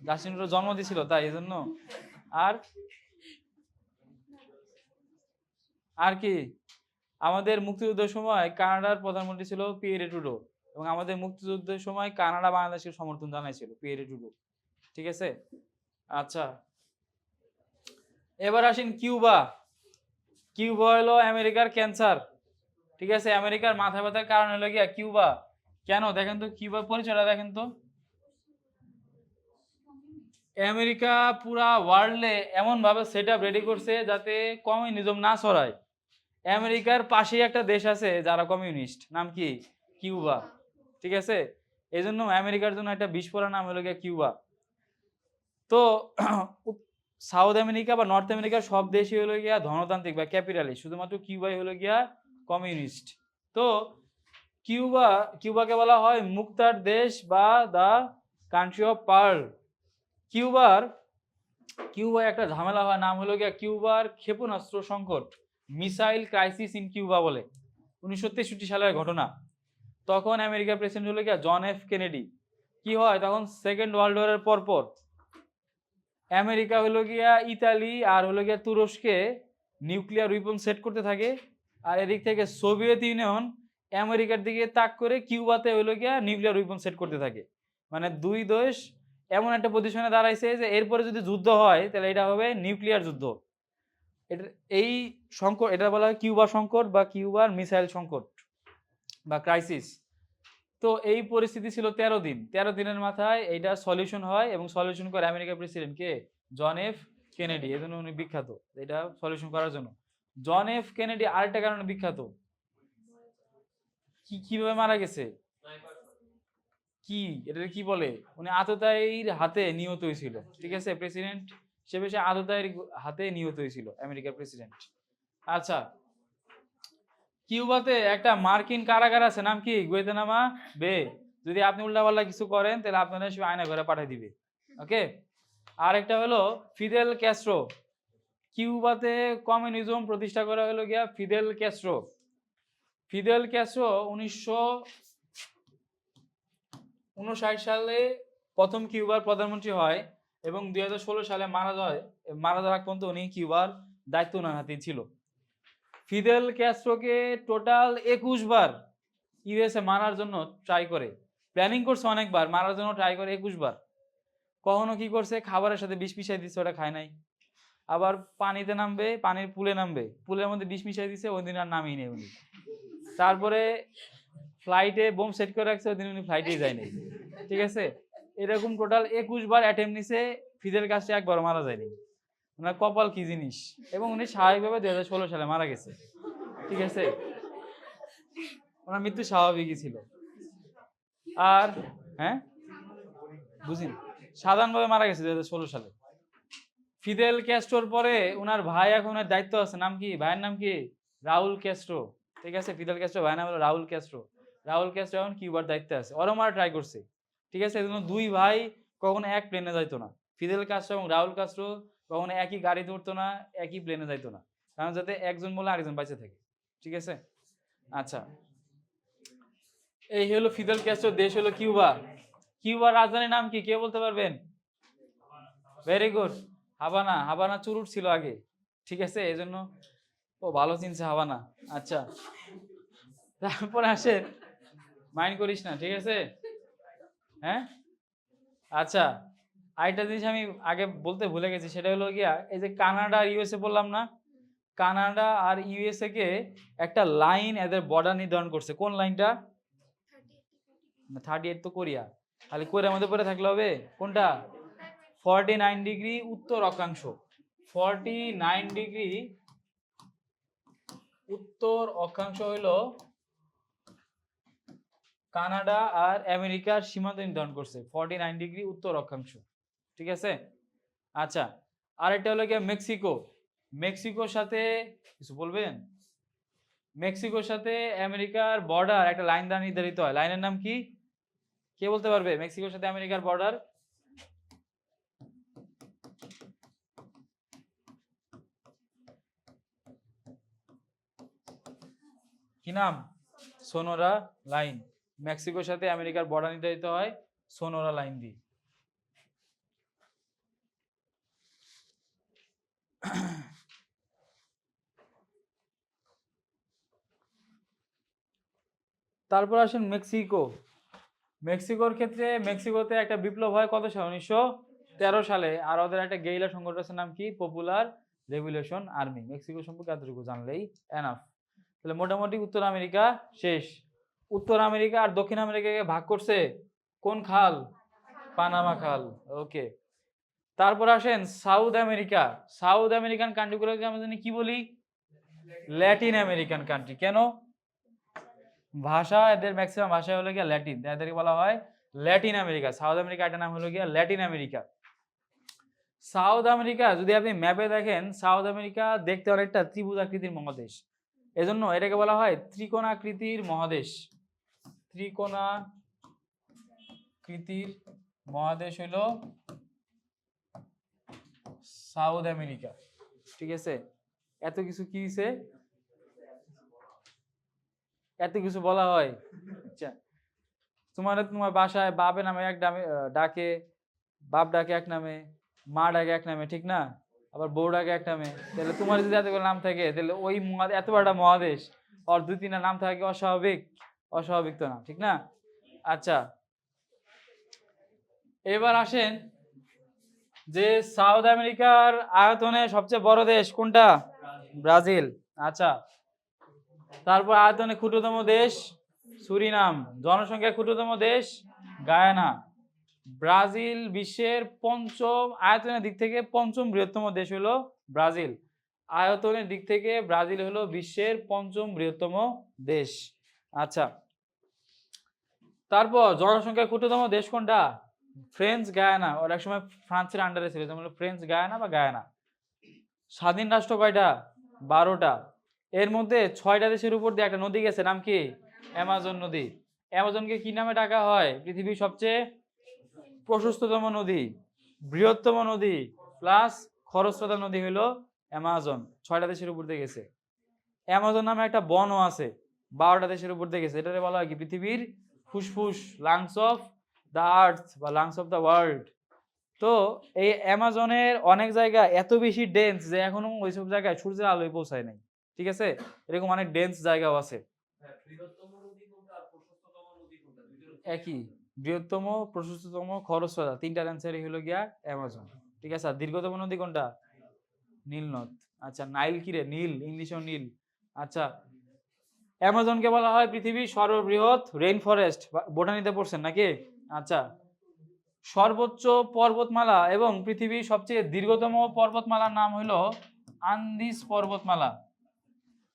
জাস্টিন ট্রুডো জন্ম দিয়েছিল তাই, এই জন্য। আর আর কি, আমাদের মুক্তিযুদ্ধের সময় কানাডার প্রধানমন্ত্রী ছিল পিয়েরে ট্রুডো, এবং আমাদের মুক্তিযুদ্ধের সময় কানাডা বাংলাদেশের সমর্থন জানাইছিল পিয়েরে ট্রুডো। ঠিক আছে, আচ্ছা এবার আসেন কিউবা। কিউবা হলো আমেরিকার ক্যান্সার। ঠিক আছে, আমেরিকার মাথা ব্যথার কারণ হলো গিয়া কিউবা। কেন দেখেন তো, কিউবার পরিচয়টা দেখেন তো। আমেরিকা পুরা ওয়ার্ল্ডে এমন ভাবে সেট আপ রেডি করছে যাতে কমিউনিজম না ছড়ায়। আমেরিকার পাশেই একটা দেশ আছে যারা কমিউনিস্ট, নাম কি? কিউবা। ঠিক আছে, এই জন্য আমেরিকার জন্য একটা বিস্ফোরণ নাম হলো গিয়ে কিউবা। তো সাউথ আমেরিকা বা নর্থ আমেরিকার সব দেশই হলো গিয়া ধনতান্ত্রিক বা ক্যাপিটালিস্ট, শুধুমাত্র কিউবাই হলো গিয়া কমিউনিস্ট। তো কিউবাকে বলা হয় মুক্তার দেশ বা the country of pearl. Cuba একটা ঝামেলা হয়, নাম হলো গিয়া কিউবার ক্ষেপণাস্ত্র সংকট, মিসাইল ক্রাইসিস ইন কিউবা বলে, 1963 সালের ঘটনা। তখন আমেরিকার প্রেসিডেন্ট হলো গিয়া জন এফ কেনেডি। কি হয় তখন, সেকেন্ড ওয়ার্ল্ড ওয়ারের পরপর আমেরিকা হলো গিয়া ইতালি আর হলো গিয়া তুরস্কে নিউক্লিয়ার উইপন সেট করতে থাকে, আর এদিক থেকে সোভিয়েত ইউনিয়ন আমেরিকার দিকে তাক করে কিউবাতে হলো গিয়া নিউক্লিয়ার উইপন সেট করতে থাকে। মানে দুই দেশ এমন একটা পজিশনে দাঁড়াইছে যে এরপরে যদি যুদ্ধ হয় তাহলে এটা হবে নিউক্লিয়ার যুদ্ধ। এটা এই সংকট, এটা বলা হয় কিউবা সংকট বা কিউবার মিসাইল সংকট বা ক্রাইসিস। তো এই পরিস্থিতি ছিল 13 দিন। 13 দিনের মাথায় এইটা সলিউশন হয়, এবং সলিউশন করে আমেরিকার প্রেসিডেন্ট কে, জন এফ কেনেডি। এই জন্য উনি বিখ্যাত এটা সলিউশন করার জন্য। জন এফ কেনেডি আরেকটা কারণে বিখ্যাত, কিভাবে মারা গেছে, কি এটা কি বলে, উনি আততায়ীর হাতে নিহত হয়েছিল। ঠিক আছে, প্রেসিডেন্ট সে বেশি আততায়ীর হাতে নিহত হয়েছিল আমেরিকার প্রেসিডেন্ট। আচ্ছা, কিউবাতে একটা মার্কিন কারাগার আছে, নাম কি, গুয়েতানামা বে। যদি আপনি উল্টাপাল্টা কিছু করেন তাহলে আপনাদের সব আয়না ঘরে পাঠিয়ে দিবে। ওকে। আরেকটা হলো ফিদেল ক্যাস্ট্রো। কিউবাতে কমিউনিজম প্রতিষ্ঠা করা হলো গিয়া ফিদেল ক্যাস্ট্রো। ফিদেল ক্যাস্ট্রো 1959 সালে প্রথম কিউবার প্রধানমন্ত্রী হয়, এবং 2016 সালে মারা যায়। মারা যাওয়ার আগ পর্যন্ত উনি কিউবার দায়িত্ব ওনার হাতেই ছিল। ফিদেল ক্যাস্ট্রোকে টোটাল 21 বার ইউএসএ মারার জন্য ট্রাই করে, প্ল্যানিং করছে অনেকবার, মারার জন্য ট্রাই করে 21 বার। কখনো কি করছে, খাবারের সাথে বিষ মিশাই দিচ্ছে, ওটা খায় নাই। আবার পানিতে নামবে, পানির পুলে নামবে, পুলের মধ্যে বিষ মিশাই দিচ্ছে, ওই দিন আর নামিয়ে নেই উনি। তারপরে ফ্লাইটে বোম সেট করে রাখছে, ওই দিন উনি ফ্লাইটেই যায়নি। ঠিক আছে, এরকম টোটাল 21 বার অ্যাটেম্প নিছে, ফিদেল কাস্ট্রো একবার মারা যায়নি। ওনার কপাল কি জিনিস। এবং উনি স্বাভাবিকভাবে 2016 সালে মারা গেছে। ঠিক আছে, ওনার মৃত্যু স্বাভাবিকই ছিল। আর হ্যাঁ বুঝিনি, সাধারণভাবে মারা গেছে 2016 সালে। ফিদেল ক্যাস্ট্রোর পরে ওনার ভাই এখন এর দায়িত্ব আছে, নাম কি, ভাইয়ের নাম কি, রাউল ক্যাস্ট্রো। ঠিক আছে, ফিদেল ক্যাস্ট্রো ভাইয়ের নাম হলো রাউল ক্যাস্ট্রো। রাউল ক্যাস্ট্রো এখন কিউবার দায়িত্বে আছে, ওরা মারা ট্রাই করছে। ঠিক আছে, এই জন্য দুই ভাই কখনো এক প্লেনে যাইতো না, ফিদেল ক্যাস্ট্রো এবং রাউল ক্যাস্ট্রো কখনো একই গাড়িতে উঠতো না, একই প্লেনে যাইতো না, কারণ যাতে একজন বলে আরেকজন বেঁচে থাকে। ঠিক আছে। আচ্ছা, এই হলো ফিদেল ক্যাস্ট্রো, দেশ হলো কিউবা। কিউবার রাজধানীর নাম কি, কে বলতে পারবেন? Very good, হাবানা। হাবানা চুরুট ছিল আগে। ঠিক আছে, এই জন্য ও ভালো চিনছে হাবানা। আচ্ছা, তারপরে আসেন, মাইন্ড করিস না, ঠিক আছে। হ্যাঁ, আচ্ছা, আরেকটা জিনিস আমি আগে বলতে ভুলে গেছি, সেটা হলো গিয়া এই যে কানাডা আর ইউএসএ বললাম না, কানাডা আর ইউএসএ কে একটা লাইন এদের বর্ডার নির্ধারণ করছে। কোন লাইনটা? 38 তো কোরিয়া, খালি কোরিয়ার মধ্যে পড়ে থাকলে হবে? কোনটা? 49 ডিগ্রি উত্তর অক্ষাংশ। 49 ডিগ্রি উত্তর অক্ষাংশ হইলো কানাডা আর আমেরিকার সীমান্ত নির্ধারণ করছে, 49 ডিগ্রি উত্তর অক্ষাংশ। ঠিক আছে। আচ্ছা, আরেকটা হলো গিয়ে মেক্সিকো। মেক্সিকোর সাথে কিছু বলবেন? মেক্সিকোর সাথে আমেরিকার বর্ডার একটা লাইন দ্বারা নির্ধারিত হয়, লাইনের নাম কি, কে বলতে পারবে? মেক্সিকোর সাথে আমেরিকার বর্ডার কি নাম? সোনোরা লাইন। মেক্সিকোর সাথে আমেরিকার বর্ডার নির্ধারিত হয় সোনোরা লাইন দিয়ে। তারপর আসেন মেক্সিকো। মেক্সিকোর ক্ষেত্রে মেক্সিকোতে একটা বিপ্লব হয় কত সালে? 1913 সালে। আর ওদের একটা গেরিলা সংগঠন আছে, নাম কি, পপুলার রেভলিউশন আর্মি। মেক্সিকো সম্পর্কে এতটুকু জানলেই এনাফ। তাহলে মোটামুটি উত্তর আমেরিকা শেষ। উত্তর আমেরিকা আর দক্ষিণ আমেরিকাকে ভাগ করছে কোন খাল? পানামা খাল। ওকে। তারপর আসেন সাউথ আমেরিকা। সাউথ আমেরিকান কান্ট্রিগুলোকে আমরা জানি কি বলি? Latin American country. কেন? ভাষা, এদের ম্যাক্সিমাম ভাষা হলো গিয়া ল্যাটিন, এদেরকে বলা হয় ল্যাটিন আমেরিকা। সাউথ আমেরিকা একটা নাম হলো গিয়া ল্যাটিন আমেরিকা। সাউথ আমেরিকা যদি আপনি ম্যাপে দেখেন, সাউথ আমেরিকা দেখতে অনেকটা ত্রিভুজাকৃতির মহাদেশ, এজন্য এটাকে বলা হয় ত্রিকোণাকৃতির মহাদেশ। ত্রিকোণাকৃতির মহাদেশ হলো সাউথ আমেরিকা। ঠিক আছে, এত কিছু কি হইছে, এত কিছু বলা হয়। আচ্ছা, তোমার বাসায় বাপে নামে এক ডাকে, বাপ ডাকে এক নামে, মা ডাকে এক নামে, ঠিক না? আবার বউ ডাকে এক নামে। তাহলে তোমার যদি এতগুলো নাম থাকে, তাহলে ওই এত বড় মহাদেশ আর দুই তিনটা নাম থাকে অস্বাভাবিক? অস্বাভাবিক তো না, ঠিক না? আচ্ছা, এবার আসেন যে সাউথ আমেরিকার আয়তনে সবচেয়ে বড় দেশ কোনটা? ব্রাজিল। আচ্ছা, তারপর আয়তনে ক্ষুদ্রতম দেশ সুরিনাম, জনসংখ্যা ক্ষুদ্রতম দেশ গায়ানা। ব্রাজিল বিশ্বের পঞ্চম, আয়তনের দিক থেকে পঞ্চম বৃহত্তম দেশ হলো ব্রাজিল। আয়তনের দিক থেকে ব্রাজিল হলো বিশ্বের পঞ্চম বৃহত্তম দেশ। আচ্ছা, তারপর জনসংখ্যা ক্ষুদ্রতম দেশ কোনটা? ফ্রেঞ্চ গায়ানা। ওর এক সময় ফ্রান্সের আন্ডারে ছিল, যেমন ফ্রেঞ্চ গায়ানা বা গায়ানা। স্বাধীন রাষ্ট্র কয়টা? 12টা। এর মধ্যে 6টা দেশের উপর দিয়ে একটা নদী গেছে, নাম কি? অ্যামাজন নদী। অ্যামাজনকে কি নামে ডাকা হয়? পৃথিবীর সবচেয়ে প্রশস্ততম নদী, বৃহত্তম নদী প্লাস খরস্রোতা নদী হলো অ্যামাজন। 6টা দেশের উপর দিয়ে গেছে। অ্যামাজন নামে একটা বনও আছে, 12টা দেশের উপর দিয়ে গেছে। এটাকে বলা হয় কি? পৃথিবীর ফুসফুস, লাংস অফ দ্য আর্থ বা লাংস অফ দ্য ওয়ার্ল্ড। তো এই অ্যামাজনের অনেক জায়গা এত বেশি ডেন্স যে এখনো ওইসব জায়গায় সূর্যের আলোয় পৌঁছায় নাই। ঠিক আছে, এরকম অনেক ডেন্স জায়গাও আছে। একই, বৃহত্তম, প্রশস্ততম, খরস্রোতা, তিনটার অ্যান্সারই হলো গিয়া অ্যামাজন। ঠিক আছে, আর দীর্ঘতম নদী কোনটা? নীল নদ। আচ্ছা, নাইল কি রে? নীল, ইংলিশেও নীল। আচ্ছা, অ্যামাজনকে বলা হয় পৃথিবীর সর্ববৃহৎ রেইন ফরেস্ট। বোটানিতে পড়ছেন নাকি? আচ্ছা, সর্বোচ্চ পর্বতমালা এবং পৃথিবীর সবচেয়ে দীর্ঘতম পর্বতমালার নাম হলো আন্দিস পর্বতমালা,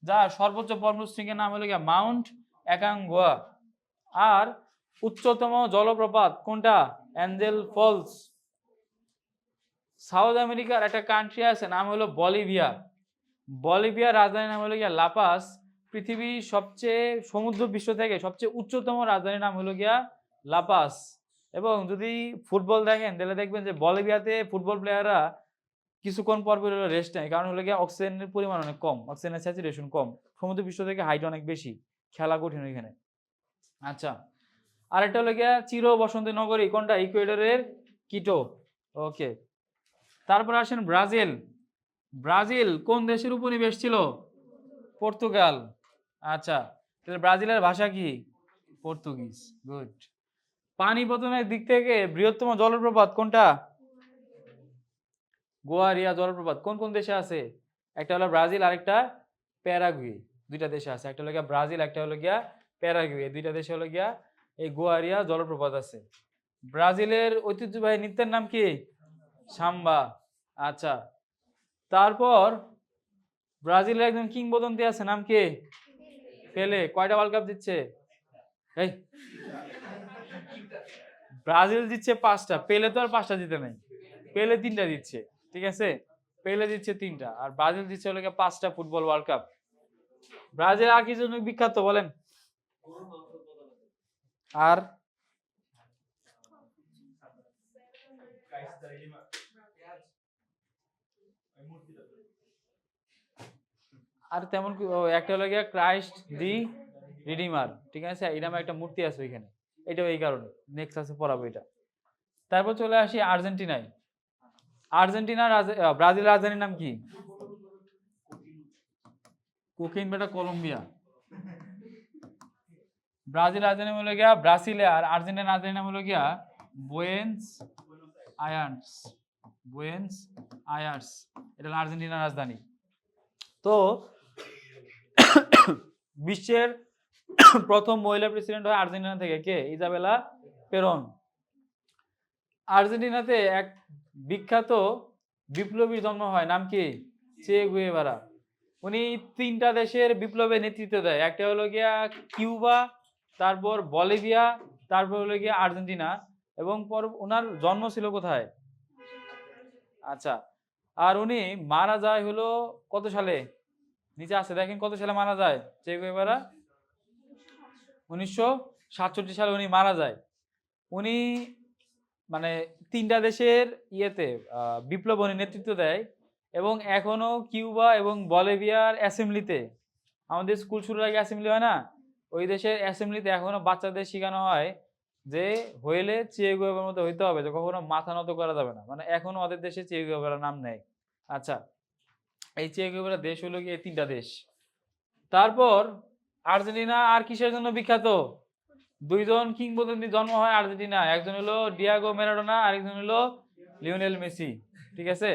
যার সর্বোচ্চ পর্বতশৃঙ্গের নাম হলো গিয়া মাউন্ট অ্যাকাঙ্গুয়া। আর উচ্চতম জলপ্রপাত কোনটা? Angel Falls. সাউথ আমেরিকার একটা কান্ট্রি আছে, নাম হলো বলিভিয়া। বলিভিয়ার রাজধানীর নাম হলো গিয়া লাপাস। পৃথিবীর সবচেয়ে সমুদ্র পৃষ্ঠ থেকে সবচেয়ে উচ্চতম রাজধানীর নাম হলো গিয়া লাপাস। এবং যদি ফুটবল দেখেন তাহলে দেখবেন যে বলিভিয়াতে ফুটবল প্লেয়াররা কিছুক্ষণ পর পর রেস্ট নেয়, কারণ হলো গিয়া অক্সিজেনের পরিমাণ অনেক কম, অক্সিজেনের স্যাচুরেশন কম, সমুদ্র পৃষ্ঠ থেকে হাইট অনেক বেশি, খেলা কঠিন ওইখানে। আচ্ছা, আরেকটা হলো গিয়া চির বসন্তী নগরী কোনটা? ইকুয়েডরের কিটো। ওকে, তারপর আসেন ব্রাজিল। ব্রাজিল কোন দেশের উপনিবেশ ছিল? পর্তুগাল। আচ্ছা, তাহলে ব্রাজিলের ভাষা কি? পর্তুগিজ। গুড। পানি পতনের দিক থেকে বৃহত্তম জলপ্রপাত কোনটা? গোয়ারিয়া জলপ্রপাত। কোন কোন দেশে আছে? একটা হলো ব্রাজিল, আরেকটা প্যারাগুয়ে। দুইটা দেশে আছে, একটা হলো গিয়া ব্রাজিল, একটা হলো গিয়া প্যারাগুয়ে। দুইটা দেশে হলো গিয়া এই গোয়ারিয়া জলপ্রপাত আছে। ব্রাজিলের ঐতিহ্যবাহী নৃত্যের নাম কি? সাম্বা। আচ্ছা, তারপর ব্রাজিলের একজন কিংবদন্তি আছে, নাম কি? পেলে। কয়টা ওয়ার্ল্ড কাপ দিচ্ছে? এই ব্রাজিল দিচ্ছে 5টা, পেলে তো আর 5টা জিতে নাই, পেলে 3টা দিচ্ছে। ঠিক আছে, পেলে দিচ্ছে 3টা আর ব্রাজিল দিচ্ছে হলো 5টা ফুটবল ওয়ার্ল্ড কাপ। ব্রাজিল আর কি জন্য বিখ্যাত বলেন? আর আর তেমন একটা হলো গিয়া ক্রাইস্ট দি রিডিমার। ঠিক আছে, এই নামে একটা মূর্তি আছে ওইখানে, এটাও এই কারণে। নেক্সট আছে পড়াবো এটা। তারপর চলে আসি আর্জেন্টিনায়। ব্রাজিলের রাজধানীর নাম কি? কোকিন বেটা কলম্বিয়া। ব্রাজিল রাজধানী হলো গিয়া ব্রাসিলে, আর আর্জেন্টিনার রাজধানীর নাম হলো গিয়া বুয়েন্স আয়ার্স। বুয়েন্স আয়ার্স, এটা হলো আর্জেন্টিনার রাজধানী। তো বিশ্বের প্রথম মহিলা প্রেসিডেন্ট হয় আর্জেন্টিনা থেকে, কে? Isabella Peron. আর্জেন্টিনাতে এক বিখ্যাত বিপ্লবীর জন্ম হয়, নাম কি? চে গুয়েভারা। উনি 3টা দেশের বিপ্লবে নেতৃত্ব দেয়, একটা হলো গিয়া কিউবা, তারপর বলিভিয়া, তারপর হলো গিয়া আর্জেন্টিনা। এবং ওনার জন্ম ছিল কোথায়? আচ্ছা, আর উনি মারা যায় হলো কত সালে? নিচে আছে দেখেন কত সালে মারা যায় চে গুয়েভারা? 1967 সালে উনি মারা যায়। উনি মানে ৩টা দেশের ইয়েতে বিপ্লব উনি নেতৃত্ব দেয় এবং এখনো কিউবা এবং বলিভিয়ার অ্যাসেম্বলিতে, আমাদের স্কুল শুরুর আগে অ্যাসেম্বলি হয় না? ওই দেশের অ্যাসেম্বলিতে এখনো বাচ্চাদের শিখানো হয় যে হইলে চে গুয়েভারার মতো হইতে হবে, যে কখনো মাথা নত করা যাবে না। মানে এখনো ওদের দেশে চে গুয়েভারার নাম নেয়। আচ্ছা, এই চে গুয়েভারার দেশ হলো গিয়ে ৩টা দেশ। তারপর আর্জেন্টিনা আর কিসের জন্য বিখ্যাত? ২ জন কিংবদন্তি জন্ম হয় আর্জেন্টিনায়। একজন হলো ডিয়াগো ম্যারাডোনা, আরেকজন হলো লিওনেল মেসি। ঠিক আছে?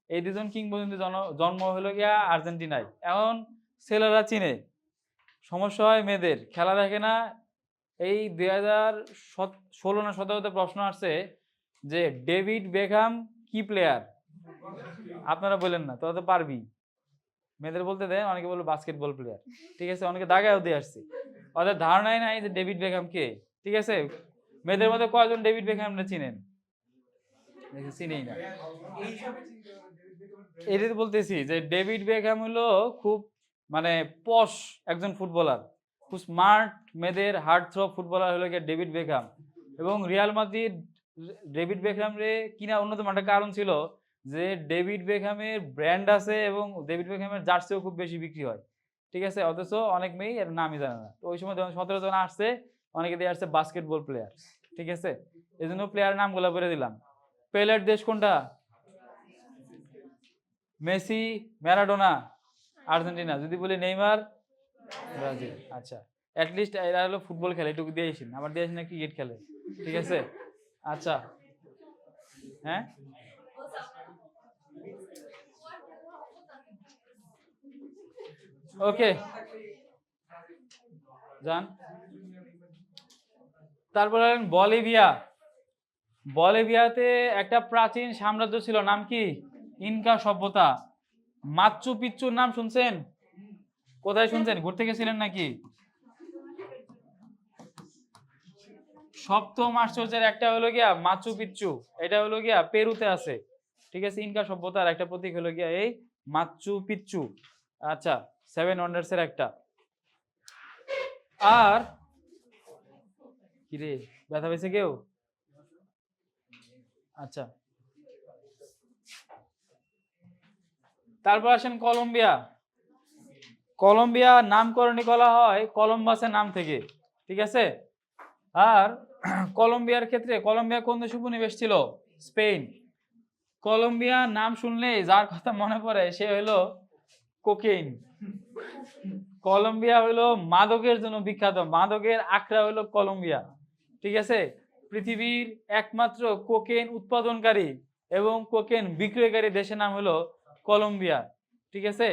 এই ২ জন কিংবদন্তি জন্ম হলো গিয়া আর্জেন্টিনায়। এখন ছেলেরা চিনে, সমস্যা হয় মেয়েদের। খেলা দেখে না। এই ২০১৬ না ১৭ প্রশ্ন আসছে যে ডেভিড বেকহাম কি প্লেয়ার? আপনারা বললেন না, তোরা তো পারবি। মেয়েদের বলতে দেয়, অনেকে বলবে বাস্কেটবল প্লেয়ার। ঠিক আছে? অনেকে দাগায়ও দিয়ে আসছে। ওদের ধারণাই নাই যে ডেভিড বেকহাম কে। ঠিক আছে? মেয়েদের মধ্যে কয়জন ডেভিড বেকহামকে চিনেন? চিনেই না। এটাই তো বলতেছি যে ডেভিড বেকহাম হলো খুব মানে পশ একজন ফুটবলার, খুব স্মার্ট, মেয়েদের হার্ট থ্রব ফুটবলার হলো গিয়ে ডেভিড বেকহাম। এবং রিয়াল মাদ্রিদ ডেভিড বেকহাম রে কিনা অন্যতম একটা কারণ ছিল যে ডেভিড বেকহামের ব্র্যান্ড আছে এবং ডেভিড বেকহামের জার্সিও খুব বেশি বিক্রি হয়। ঠিক আছে? অথচ অনেক মেয়ে এর নামই জানে না। তো ওই সময় যখন ১৭ জন আসছে, অনেকে দিয়ে আসছে বাস্কেটবল প্লেয়ার। ঠিক আছে? এই জন্য প্লেয়ারের নামগুলো বলে দিলাম। পেলের দেশ কোনটা? Messi, Maradona Argentina. যদি বলি নেইমার ব্রাজিল। আচ্ছা, অ্যাটলিস্ট এরা হলো ফুটবল খেলে, এটুকু দিয়েছেন। আমার দিয়েছেন না ক্রিকেট খেলে। ঠিক আছে? আচ্ছা, হ্যাঁ, ওকে, যান। তারপর হলেন বলিভিয়া। বলিভিয়াতে একটা প্রাচীন সাম্রাজ্য ছিল, নাম কি? ইনকা সভ্যতা। মাচ্চু পিচ্চুর নাম শুনছেন? কোথায় শুনছেন? ঘুরতে গেছিলেন নাকি? সপ্তম আশ্চর্যের একটা হলো গিয়া মাচু পিচ্চু। এটা হলো গিয়া পেরুতে আছে। ঠিক আছে? ইনকা সভ্যতার একটা প্রতীক হলো গিয়া এই মাচু পিচ্চু। আচ্ছা, 7 ওয়ান্ডার্স এর একটা। আর কিরে, ব্যথা পেয়েছে কেউ? আচ্ছা, তারপর আসেন কলম্বিয়া। কলম্বিয়া নামকরণই করা হয় কলম্বাসের নাম থেকে। ঠিক আছে? আর কলম্বিয়ার ক্ষেত্রে, কলম্বিয়া কোন দেশে উপনিবেশ ছিল? স্পেন। কলম্বিয়া নাম শুনলেই যার কথা মনে পড়ে সে হলো কোকেইন। কলম্বিয়া হলো মাদকের জন্য বিখ্যাত, মাদকের আকড়া হলো কলম্বিয়া। ঠিক আছে? পৃথিবীর একমাত্র কোকেন উৎপাদনকারী এবং কোকেন বিক্রয়কারী দেশের নাম হলো কলম্বিয়া। ঠিক আছে?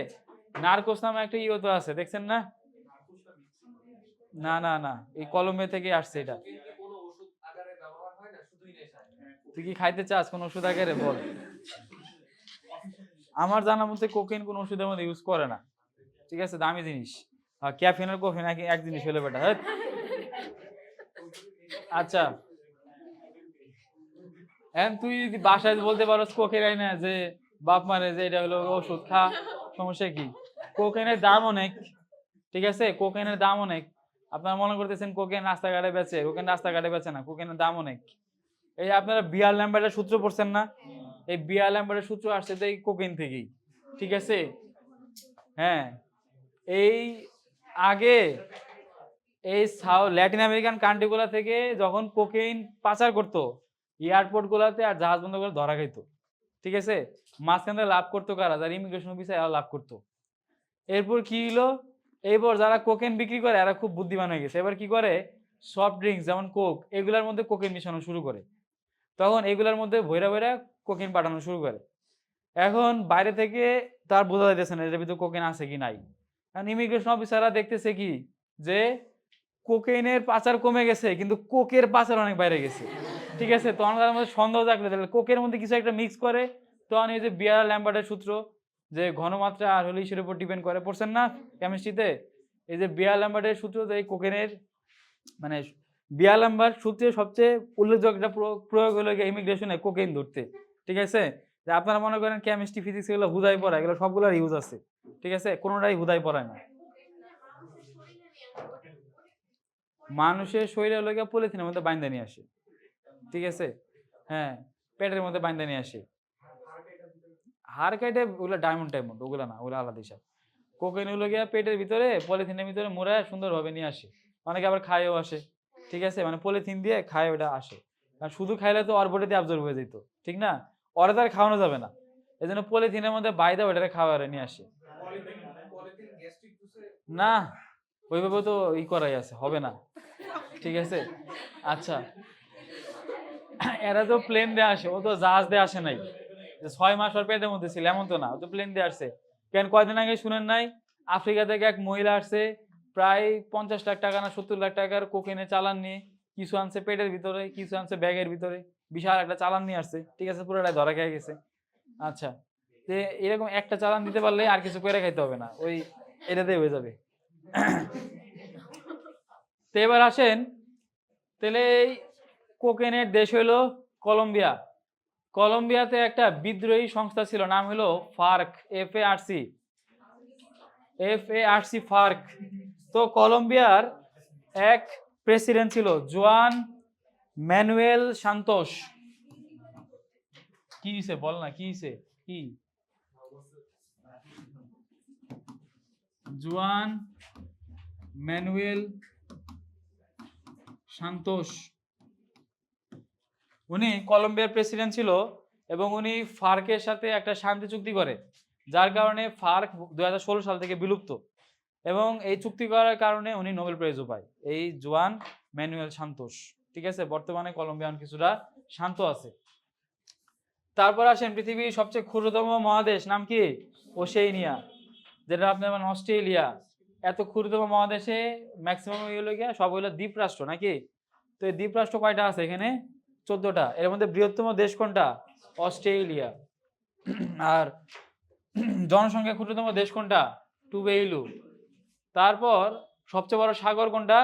নার্কোস নামে একটা ইয়েও আছে, দেখছেন না? না না না, এই কলম্বিয়া থেকে আসছে এটা। তুই কি খাইতে চাস কোন ওষুধ আকারে? বল। আমার জানা মতে কোকেন কোন ওষুধের মধ্যে ইউজ করে না। ঠিক আছে? দামি জিনিস। ক্যাফিন আর কোফিন এক জিনিস হলে বেটা। হ্যাঁ। আচ্ছা, এখন তুই যদি বাসায় বলতে পারো কোকেন না, যে বাপ মারে যে এটা হলো ওষুধ, খা, সমস্যা কি? কোকেনের দাম অনেক। ঠিক আছে? কোকেনের দাম অনেক। আপনারা মনে করতেছেন কোকেন রাস্তাঘাটে বেচে, কোকেন রাস্তাঘাটে বেচে না, কোকেনের দাম অনেক। এই আপনারা বিয়ার ল্যাম্বার্টের সূত্র পড়ছেন না? এই বিয়ার ল্যাম্বার্টের সূত্র আসছে তো এই কোকেন থেকেই। ঠিক আছে? হ্যাঁ, এই আগে এই ল্যাটিন আমেরিকান কান্ট্রিগুলা থেকে যখন কোকেইন পাচার করতো, এয়ারপোর্ট গুলাতে আর জাহাজ বন্ধ করে ধরা খাইতো। ঠিক আছে? মাঝখান থেকে লাভ করতো কারা? যারা ইমিগ্রেশন অফিসার, এরা লাভ করতো। এরপর কি হলো? এরপর যারা কোকেন বিক্রি করে এরা খুব বুদ্ধিমান হয়ে গেছে। এবার কি করে? সফট ড্রিঙ্কস যেমন কোক, এগুলার মধ্যে কোকেন মিশানো শুরু করে। তখন এগুলার মধ্যে ভৈরা ভৈরা কোকেন পাঠানো শুরু করে। এখন বাইরে থেকে তার বোঝা যাইতেছে না এটার ভিতরে কোকেন আছে কি নাই। কারণ ইমিগ্রেশন অফিসাররা দেখতেছে কি যে কোকেইনের পাচার কমে গেছে কিন্তু কোকের পাচার অনেক বাইরে গেছে। ঠিক আছে? তখন তার মধ্যে সন্দেহ থাকলে তাহলে কোকের মধ্যে কিছু একটা মিক্স করে, তখন এই যে বিয়ার ল্যাম্বার্টের সূত্র, যে ঘনমাত্রা আর হলে ইসের উপর ডিপেন্ড করে, পড়ছেন না কেমিস্ট্রিতে? এই যে বিয়ার ল্যাম্বার্টের সূত্র, যে এই কোকেনের মানে বিয়ার ল্যাম্বার্ট সূত্রে সবচেয়ে উল্লেখযোগ্য একটা প্রয়োগ হলো গিয়ে ইমিগ্রেশনে কোকেইন ধরতে। ঠিক আছে? যে আপনারা মনে করেন কেমিস্ট্রি ফিজিক্স এগুলো হুদাই পড়া, এগুলো সবগুলোর ইউজ আছে, ঠিক আছে, কোনোটাই হুদাই পড়ায় না। মানুষের শরীরে লোকে পলিথিনের মধ্যে বাইন্দা নিয়ে আসে, ঠিক আছে, হ্যাঁ, পেটের মধ্যে বাইন্দা নিয়ে আসে। হাড় কেটে ওগুলো ডায়মন্ড টাইমন্ড ওগুলো না, ওগুলো আলাদা হিসাব। কোকেন হলো গিয়া পেটের ভিতরে পলিথিনের ভিতরে মোড়ায় সুন্দরভাবে নিয়ে আসে, অনেকে আবার খায়ও আসে, ঠিক আছে, মানে পলিথিন দিয়ে খায় ওটা আসে। আর শুধু খাইলে তো ওর বডিতে অ্যাবজর্ব হয়ে যেত, ঠিক না, ওরা তো আর খাওয়ানো যাবে না, এই জন্য পলিথিনের মধ্যে বাইদা ওটারে খাওয়ারে নিয়ে আসে। না, ওইভাবে তো ই করাই আছে, হবে না, ঠিক আছে। আচ্ছা, এরা তো প্লেন দিয়ে আসে, ও তো জাহাজ দিয়ে আসে নাই, যে 6 মাস ওর পেটের মধ্যে ছিল এমন তো না, ও তো প্লেন দিয়ে আসছে। কেন কয়দিন আগে শুনেন নাই, আফ্রিকা থেকে এক মহিলা আসছে, প্রায় 50 লাখ টাকা না 70 লাখ টাকার কোকেনের চালান নিয়ে, কিছু আনছে পেটের ভিতরে, কিছু আনছে ব্যাগের ভিতরে, বিশাল একটা চালান নিয়ে আসছে, ঠিক আছে, পুরোটাই ধরা খেয়ে গেছে। আচ্ছা, যে এরকম একটা চালান দিতে পারলে আর কিছু করে খাইতে হবে না, ওই এটাতেই হয়ে যাবে। তো এবার আসেন, তাহলে এই কোকেনের দেশ হইলো কলম্বিয়া। কলম্বিয়াতে একটা বিদ্রোহী সংস্থা ছিল, নাম হলো ফার্ক, FARC ফার্ক। তো কলম্বিয়ার এক প্রেসিডেন্ট ছিল জুয়ান ম্যানুয়েল সান্তোস। কি হইছে বল না, কি হইছে, কি? জুয়ান ম্যানুয়েল সান্তোস, উনি কলম্বিয়ার প্রেসিডেন্ট ছিল এবং উনি ফার্কের সাথে একটা শান্তি চুক্তি করে, যার কারণে ফার্ক 2016 সাল থেকে বিলুপ্ত, এবং এই চুক্তি করার কারণে উনি নোবেল প্রাইজও পায়, এই জুয়ান ম্যানুয়েল সান্তোস, ঠিক আছে। বর্তমানে কলম্বিয়ান কিছুটা শান্ত আছে। তারপর আসেন পৃথিবীর সবচেয়ে ক্ষুদ্রতম মহাদেশ, নাম কি? ওশেনিয়া, যেটা আপনার মানে অস্ট্রেলিয়া। এত ক্ষুদ্রতম মহাদেশে ম্যাক্সিমাম হইলো গিয়া সব হইলো দ্বীপরাষ্ট্র, নাকি? তো এই দ্বীপরাষ্ট্র কয়টা আছে এখানে? 14টা। এর মধ্যে বৃহত্তম দেশ কোনটা? অস্ট্রেলিয়া। আর জনসংখ্যা ক্ষুদ্রতম দেশ কোনটা? টুভেইলু। তারপর সবচেয়ে বড় সাগর কোনটা?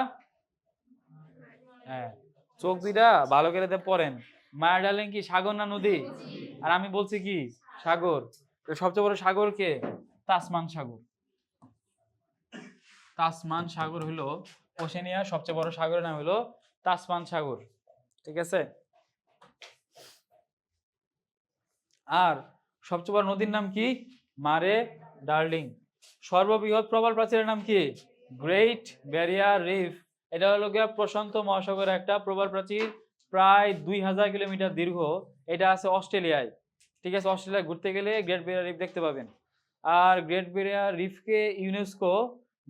হ্যাঁ, চোখ দুইটা ভালো করে পড়েন। মায়া ডার্লিং কি সাগর না নদী? আর আমি বলছি কি সাগর। তো সবচেয়ে বড় সাগর কে? তাসমান সাগর। তাসমান সাগর হলো ওশেনিয়ার সবচেয়ে বড় সাগরের নাম হলো তাসমান সাগর, ঠিক আছে। আর সবচেয়ে বড় নদীর নাম কি? মারে ডার্লিং। সর্ববৃহৎ প্রবাল প্রাচীরের নাম কি? Great barrier reef. এটা হলো গিয়া প্রশান্ত মহাসাগরের একটা প্রবাল প্রাচীর, প্রায় 2000 কিলোমিটার দীর্ঘ। এটা আছে অস্ট্রেলিয়ায়, ঠিক আছে। অস্ট্রেলিয়ায় ঘুরতে গেলে গ্রেট ব্যারিয়ার রিফ দেখতে পাবেন। আর গ্রেট ব্যারিয়ার রিফকে ইউনেস্কো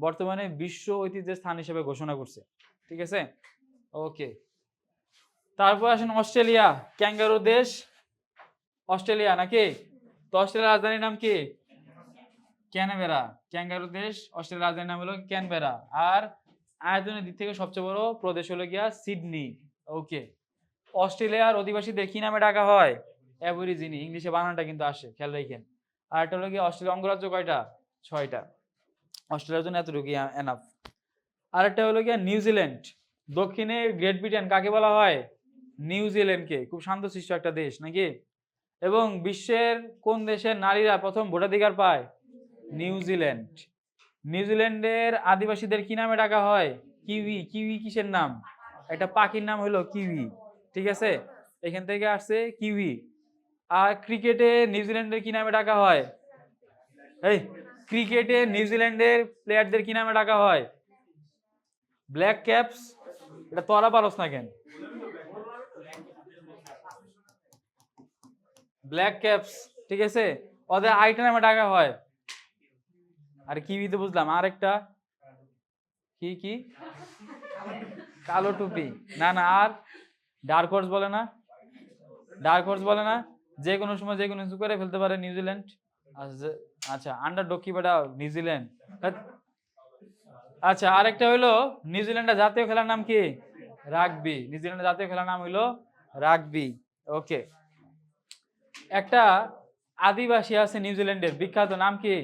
বর্তমানে বিশ্ব ঐতিহ্যের স্থান হিসেবে ঘোষণা করছে, ঠিক আছে। ওকে, তারপর আসেন অস্ট্রেলিয়া, ক্যাঙ্গারু দেশ অস্ট্রেলিয়া, নাকি? তো অস্ট্রেলিয়ার রাজধানীর নাম কি? ক্যানবেরা। ক্যাঙ্গারু দেশ, অস্ট্রেলিয়ার রাজধানীর নাম হলো ক্যানবেরা। আর আয়তনের দিক থেকে সবচেয়ে বড় প্রদেশ হলো গিয়া সিডনি। ওকে, অস্ট্রেলিয়ার অধিবাসীদের কি নামে ডাকা হয়? অ্যাবরিজিনি। ইংলিশে বানানটা কিন্তু আসে, খেয়াল রাখেন। আর এটা হলো গিয়া অস্ট্রেলিয়া অঙ্গরাজ্য কয়টা? 6টা। অস্ট্রেলিয়ার জন্য এতটুকু এনাফ। আর একটা হলো গিয়া নিউজিল্যান্ড। দক্ষিণে গ্রেট ব্রিটেন কাকে বলা হয়? নিউজিল্যান্ডকে। খুব শান্তশিষ্ট একটা দেশ, নাকি? এবং বিশ্বের কোন দেশের নারীরা প্রথম ভোটাধিকার পায়? নিউজিল্যান্ড। নিউজিল্যান্ডের আদিবাসীদের কি নামে ডাকা হয়? কিউই। কিউই কিসের নাম? একটা পাখির নাম হলো কিউই, ঠিক আছে, এখান থেকে আসছে কিউই। আর ক্রিকেটে নিউজিল্যান্ডের কি নামে ডাকা হয়? এই ক্রিকেটে নিউজিল্যান্ডের প্লেয়ারদের কি নামে ডাকা হয়? Black caps. এটা তোরা পারস না কেন? ব্ল্যাক ক্যাপস, ঠিক আছে, ওদের আইটা নামে ডাকা হয়। আর কিউইতে বুঝলাম, আরেকটা কি কি? কালো টুপি। না না, আর ডার্ক হর্স বলে না? ডার্ক হর্স বলে না? যে কোনো সময় যে কোনো কিছু করে ফেলতে পারে নিউজিল্যান্ড। আচ্ছা, আন্ডারডগ কি বেটা নিউজিল্যান্ড? আচ্ছা, আরেকটা হইলো নিউজিল্যান্ডের জাতীয় খেলার নাম কি? রাগবি। নিউজিল্যান্ডের জাতীয় খেলার নাম হইলো রাগবি। ওকে, একটা আদিবাসী আছে নিউজিল্যান্ডের, বিখ্যাত নাম কি?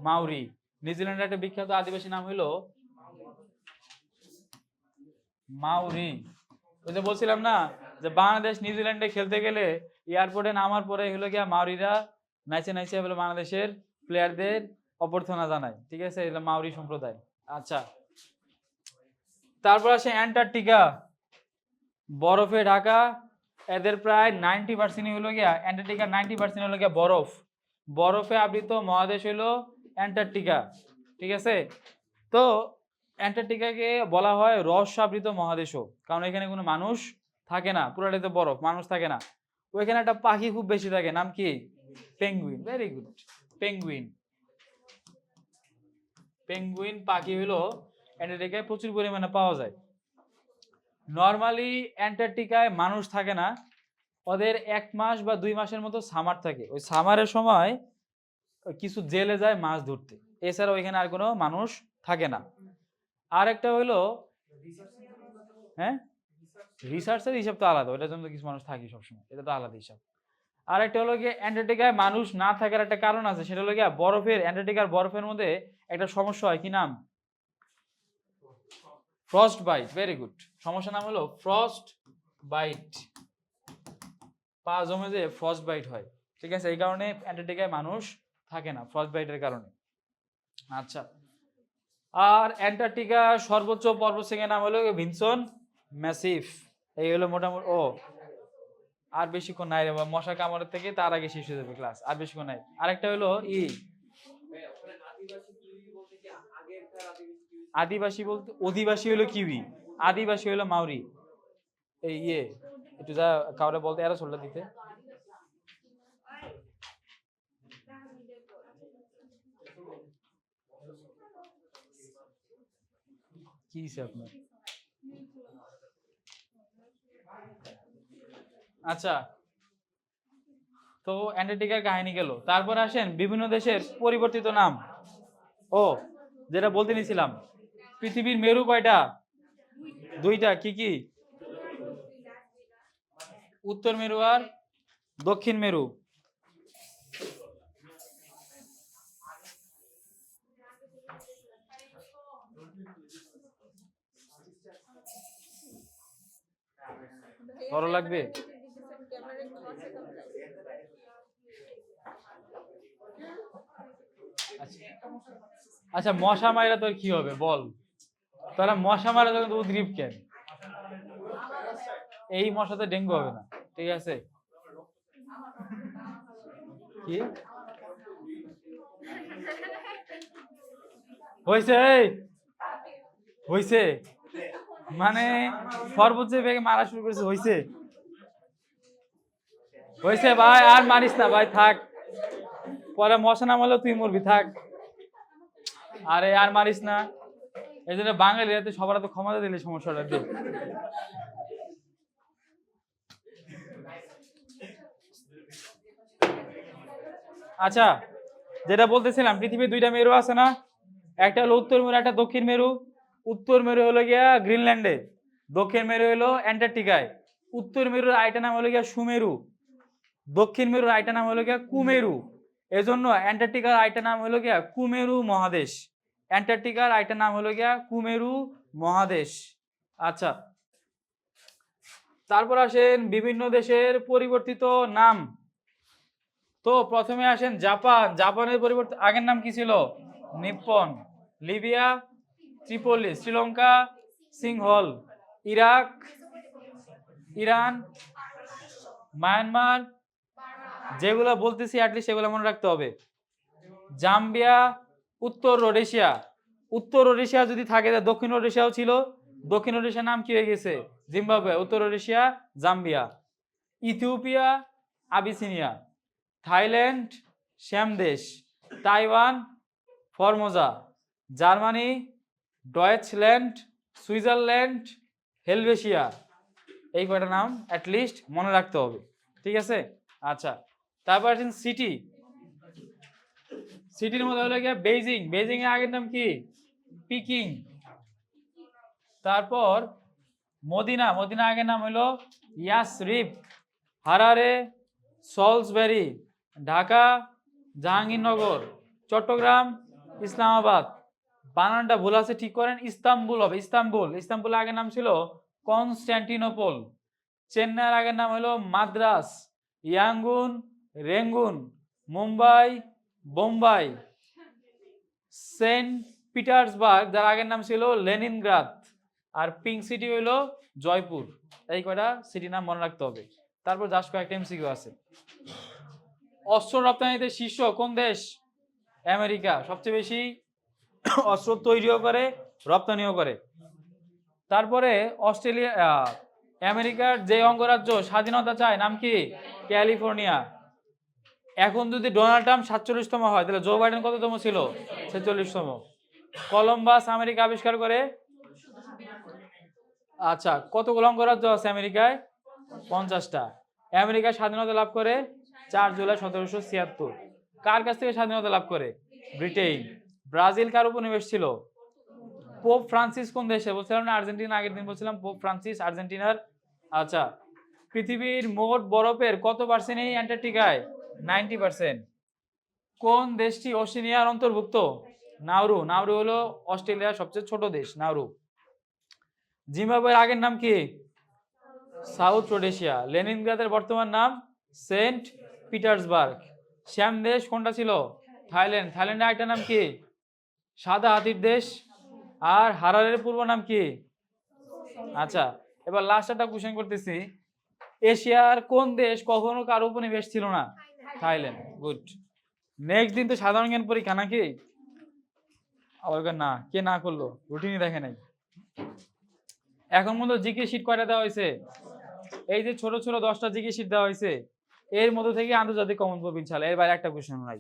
মাউরি। নিউজিল্যান্ডের একটা বিখ্যাত আদিবাসী নাম হইলো মাউরি। ওই যে বলছিলাম না যে বাংলাদেশ নিউজিল্যান্ডে খেলতে গেলে এয়ারপোর্টে নামার পরে হলো গিয়া মাউরিরা নাইচে নাইচে বলে বাংলাদেশের প্লেয়ারদের অভ্যর্থনা জানায়, ঠিক আছে, এটা মাউরি সম্প্রদায়। আচ্ছা, তারপর আসে অ্যান্টার্কটিকা, বরফে ঢাকা, এদের প্রায় 90% হলো গিয়া অ্যান্টার্কটিকা, 90% হলো গিয়া বরফ, বরফে আবৃত মহাদেশ হলো অ্যান্টার্কটিকা, ঠিক আছে। তো অ্যান্টার্কটিকাকে বলা হয় রহস্যাবৃত মহাদেশও, কারণ এখানে কোনো মানুষ থাকে না, পুরোটাতে বরফ, মানুষ থাকে না। ওইখানে একটা পাখি খুব বেশি থাকে, নাম কি? Penguin. Very good, penguin. Penguin পাখি হলো অ্যান্টার্কটিকায় প্রচুর পরিমাণে পাওয়া যায়। নর্মালি অ্যান্টার্কটিকায় মানুষ থাকে না, ওদের 1 মাস বা 2 মাসের মতো সামার থাকে, ওই সামারের সময় কিছু জেলে যায় মাছ ধরতে, এছাড়া ওইখানে আর কোনো মানুষ থাকে না। আর একটা হইলো, হ্যাঁ, রিসার্চের হিসাব তো আলাদা, ওটার জন্য কিছু মানুষ থাকে সবসময়, এটা তো আলাদা হিসাব। আর একটা হলো গিয়ে অ্যান্টার্কটিকায় মানুষ না থাকার একটা কারণ আছে, সেটা হলো গিয়ে বরফের, অ্যান্টার্কটিকার বরফের মধ্যে একটা সমস্যা হয়, কি নাম? Frost byte. ভেরি গুড, সমস্যার নাম হলো ফ্রস্ট বাইট, পা জমে যে ফ্রস্ট বাইট হয়, ঠিক আছে, এই কারণে অ্যান্টার্কটিকায় মানুষ থাকে না, ফ্রস্ট বাইটের কারণে। আচ্ছা, আর অ্যান্টার্কটিকা সর্বোচ্চ পর্বতশৃঙ্গের নাম হলো ভিনসন ম্যাসিভ। এই হলো মোটামুটি, ও আর বেশিক্ষণ নাই রে বাবা, মশা কামড়ের থেকে তার আগে শেষ হয়ে যাবে ক্লাস, আর বেশিক্ষণ নাই। আরেকটা হলো আদিবাসী বলতে, অধিবাসী হলো কিউই, আদিবাসী হলো মাউরি। এই একটু যা কাউরে বলতে এরা সোলটা দিতে। কি আপনার? আচ্ছা, তো অ্যান্টার্কটিকার কাহিনী গেল, তারপর আসেন বিভিন্ন দেশের পরিবর্তিত নাম। ও, যেটা বলতে নিছিলাম, পৃথিবীর মেরু কয়টা? 2টা। কি কি? উত্তর মেরু আর দক্ষিণ মেরু। ভালো লাগবে? আচ্ছা, মশা মারা তোর কি হবে বল? তোরা মশা মারা যখন উদ্গ্রীব কেন? এই মশাতে ডেঙ্গু হবে না, ঠিক আছে। কি হয়েছে? হয়েছে মানে সর্বোচ্চ বেগে মারা শুরু করেছে, হয়েছে? হয়েছে ভাই, আর মারিস না ভাই, থাক, পরে মশা নামালো তুই মরবি, থাক। আরে আর মারিস না, এই জন্য বাঙালি রাতে সবার তো ক্ষমতা দিলে সমস্যাটা দিয়ে। আচ্ছা, যেটা বলতেছিলাম, পৃথিবীর 2টা মেরু আছে না, একটা হলো উত্তর মেরু, একটা দক্ষিণ মেরু। উত্তর মেরু হলো গিয়া গ্রিনল্যান্ডে, দক্ষিণ মেরু হলো অ্যান্টার্কটিকায়। উত্তর মেরুর আরেকটা নাম হলো গিয়া সুমেরু, দক্ষিণ মেরুর আরেকটা নাম হলো গিয়া কুমেরু। এজন্য অ্যান্টার্কটিকার আরেকটা নাম হলো গিয়া কুমেরু মহাদেশ, অ্যান্টার্কটিকার আরেকটা নাম হলো গিয়া কুমেরু মহাদেশ। আচ্ছা, তারপর আসেন বিভিন্ন দেশের পরিবর্তিত নাম। তো প্রথমে আসেন জাপান, জাপানের পরিবর্তে আগের নাম কি ছিল? Nippon. Libya Tripoli, Sri Lanka Sinhala, Iraq, Iran, Myanmar, যেগুলো বলতেছি অ্যাটলিস্ট সেগুলো মনে রাখতে হবে। জাম্বিয়া, উত্তর রোডেশিয়া, উত্তর রোডেশিয়া যদি থাকে, দক্ষিণ রোডেশিয়াও ছিল, দক্ষিণ রোডেশিয়ার নাম কি হয়ে গেছে? জিম্বাবুয়ে। উত্তর Rhodesia Zambia. Ethiopia Abyssinia, Thailand শ্যামদেশ, Taiwan Formosa, Germany Deutschland, Switzerland Helvetia. এই কয়টা নাম অ্যাটলিস্ট মনে রাখতে হবে, ঠিক আছে। আচ্ছা, তারপর আছেন সিটি। সিটির মধ্যে হলো গিয়ে বেইজিং, বেইজিং এর আগের নাম কি? পিকিং। তারপর মদিনা, মদিনা আগের নাম হলো Yathrib. Harare Salisbury, Dhaka Jahangirnagar, Chattogram Islamabad. বানানটা ভুল আছে, ঠিক করেন, ইস্তাম্বুল হবে, ইস্তাম্বুল। ইস্তাম্বুল আগের নাম ছিল কনস্ট্যান্টিনোপল। চেন্নাইয়ের আগের নাম হলো Madras, Yangon, Rangoon, Mumbai, Bombay, Saint Petersburg, যার আগের নাম ছিল লেনিনগ্রাদ, আর পিঙ্ক সিটি হইলো জয়পুর। এই কয়টা সিটি নাম মনে রাখতে হবে। তারপর জাস্ট কয়েকটা এমসিকিউ আছে। অস্ত্র রপ্তানিতে শীর্ষ কোন দেশ? আমেরিকা। সবচেয়ে বেশি অস্ত্র তৈরিও করে, রপ্তানিও করে। তারপরে অস্ট্রেলিয়া, আমেরিকার যে অঙ্গরাজ্য স্বাধীনতা চায় নাম কি? ক্যালিফোর্নিয়া। এখন যদি ডোনাল্ড ট্রাম্প 47তম হয়, তাহলে জো বাইডেন কততম ছিল? 46তম। কলম্বাস আমেরিকা আবিষ্কার করে। আচ্ছা, কতগুলো অঙ্গরাজ্য আছে আমেরিকায়? 50টা। আমেরিকা স্বাধীনতা লাভ করে 4 জুলাই 1776। কার কাছ থেকে স্বাধীনতা লাভ করে? ব্রিটেন। ব্রাজিল কার উপনিবেশ ছিল? পোপ ফ্রান্সিস কোন দেশে? বলছিলাম না আর্জেন্টিনা, আগের দিন বলছিলাম পোপ ফ্রান্সিস আর্জেন্টিনার। আচ্ছা, পৃথিবীর মোট বরফের কত পার্সেন্ট এই অ্যান্টার্কটিকায়? 90%। কোন দেশটি ওশেনিয়ার অন্তর্ভুক্ত? নাউরু। নাউরু হলো অস্ট্রেলিয়ার সবচেয়ে ছোট দেশ, নাউরু। জিম্বাবুয়ের আগের নাম কি? South Rhodesia. লেনিনগ্রাদের বর্তমান নাম সেন্ট পিটার্সবার্গ। শ্যাম দেশ কোনটা ছিল? থাইল্যান্ড। থাইল্যান্ডের আরেকটা নাম কি? সাদা হাতির দেশ। আর হারারের পূর্ব নাম কি? আচ্ছা, এবার লাস্ট একটা কোশ্চেন করতেছি। এশিয়ার কোন দেশ কখনো কারো উপনিবেশ ছিল না? থাইল্যান্ড। গুড। নেক্সট দিন তো সাধারণ জ্ঞান পরীক্ষা নাকি? আবার না, কে না করলো? রুটিনই দেখে নাই। এখন মতো জিকে শিট কয়টা দেওয়া হয়েছে? এই যে ছোট ছোট 10টা জিকে শিট দেওয়া হয়েছে, এর মধ্যে থেকে আন্তর্জাতিক কমন পাবে ইনশাআল্লাহ। এর বাইরে একটা কোশ্চেন নাই।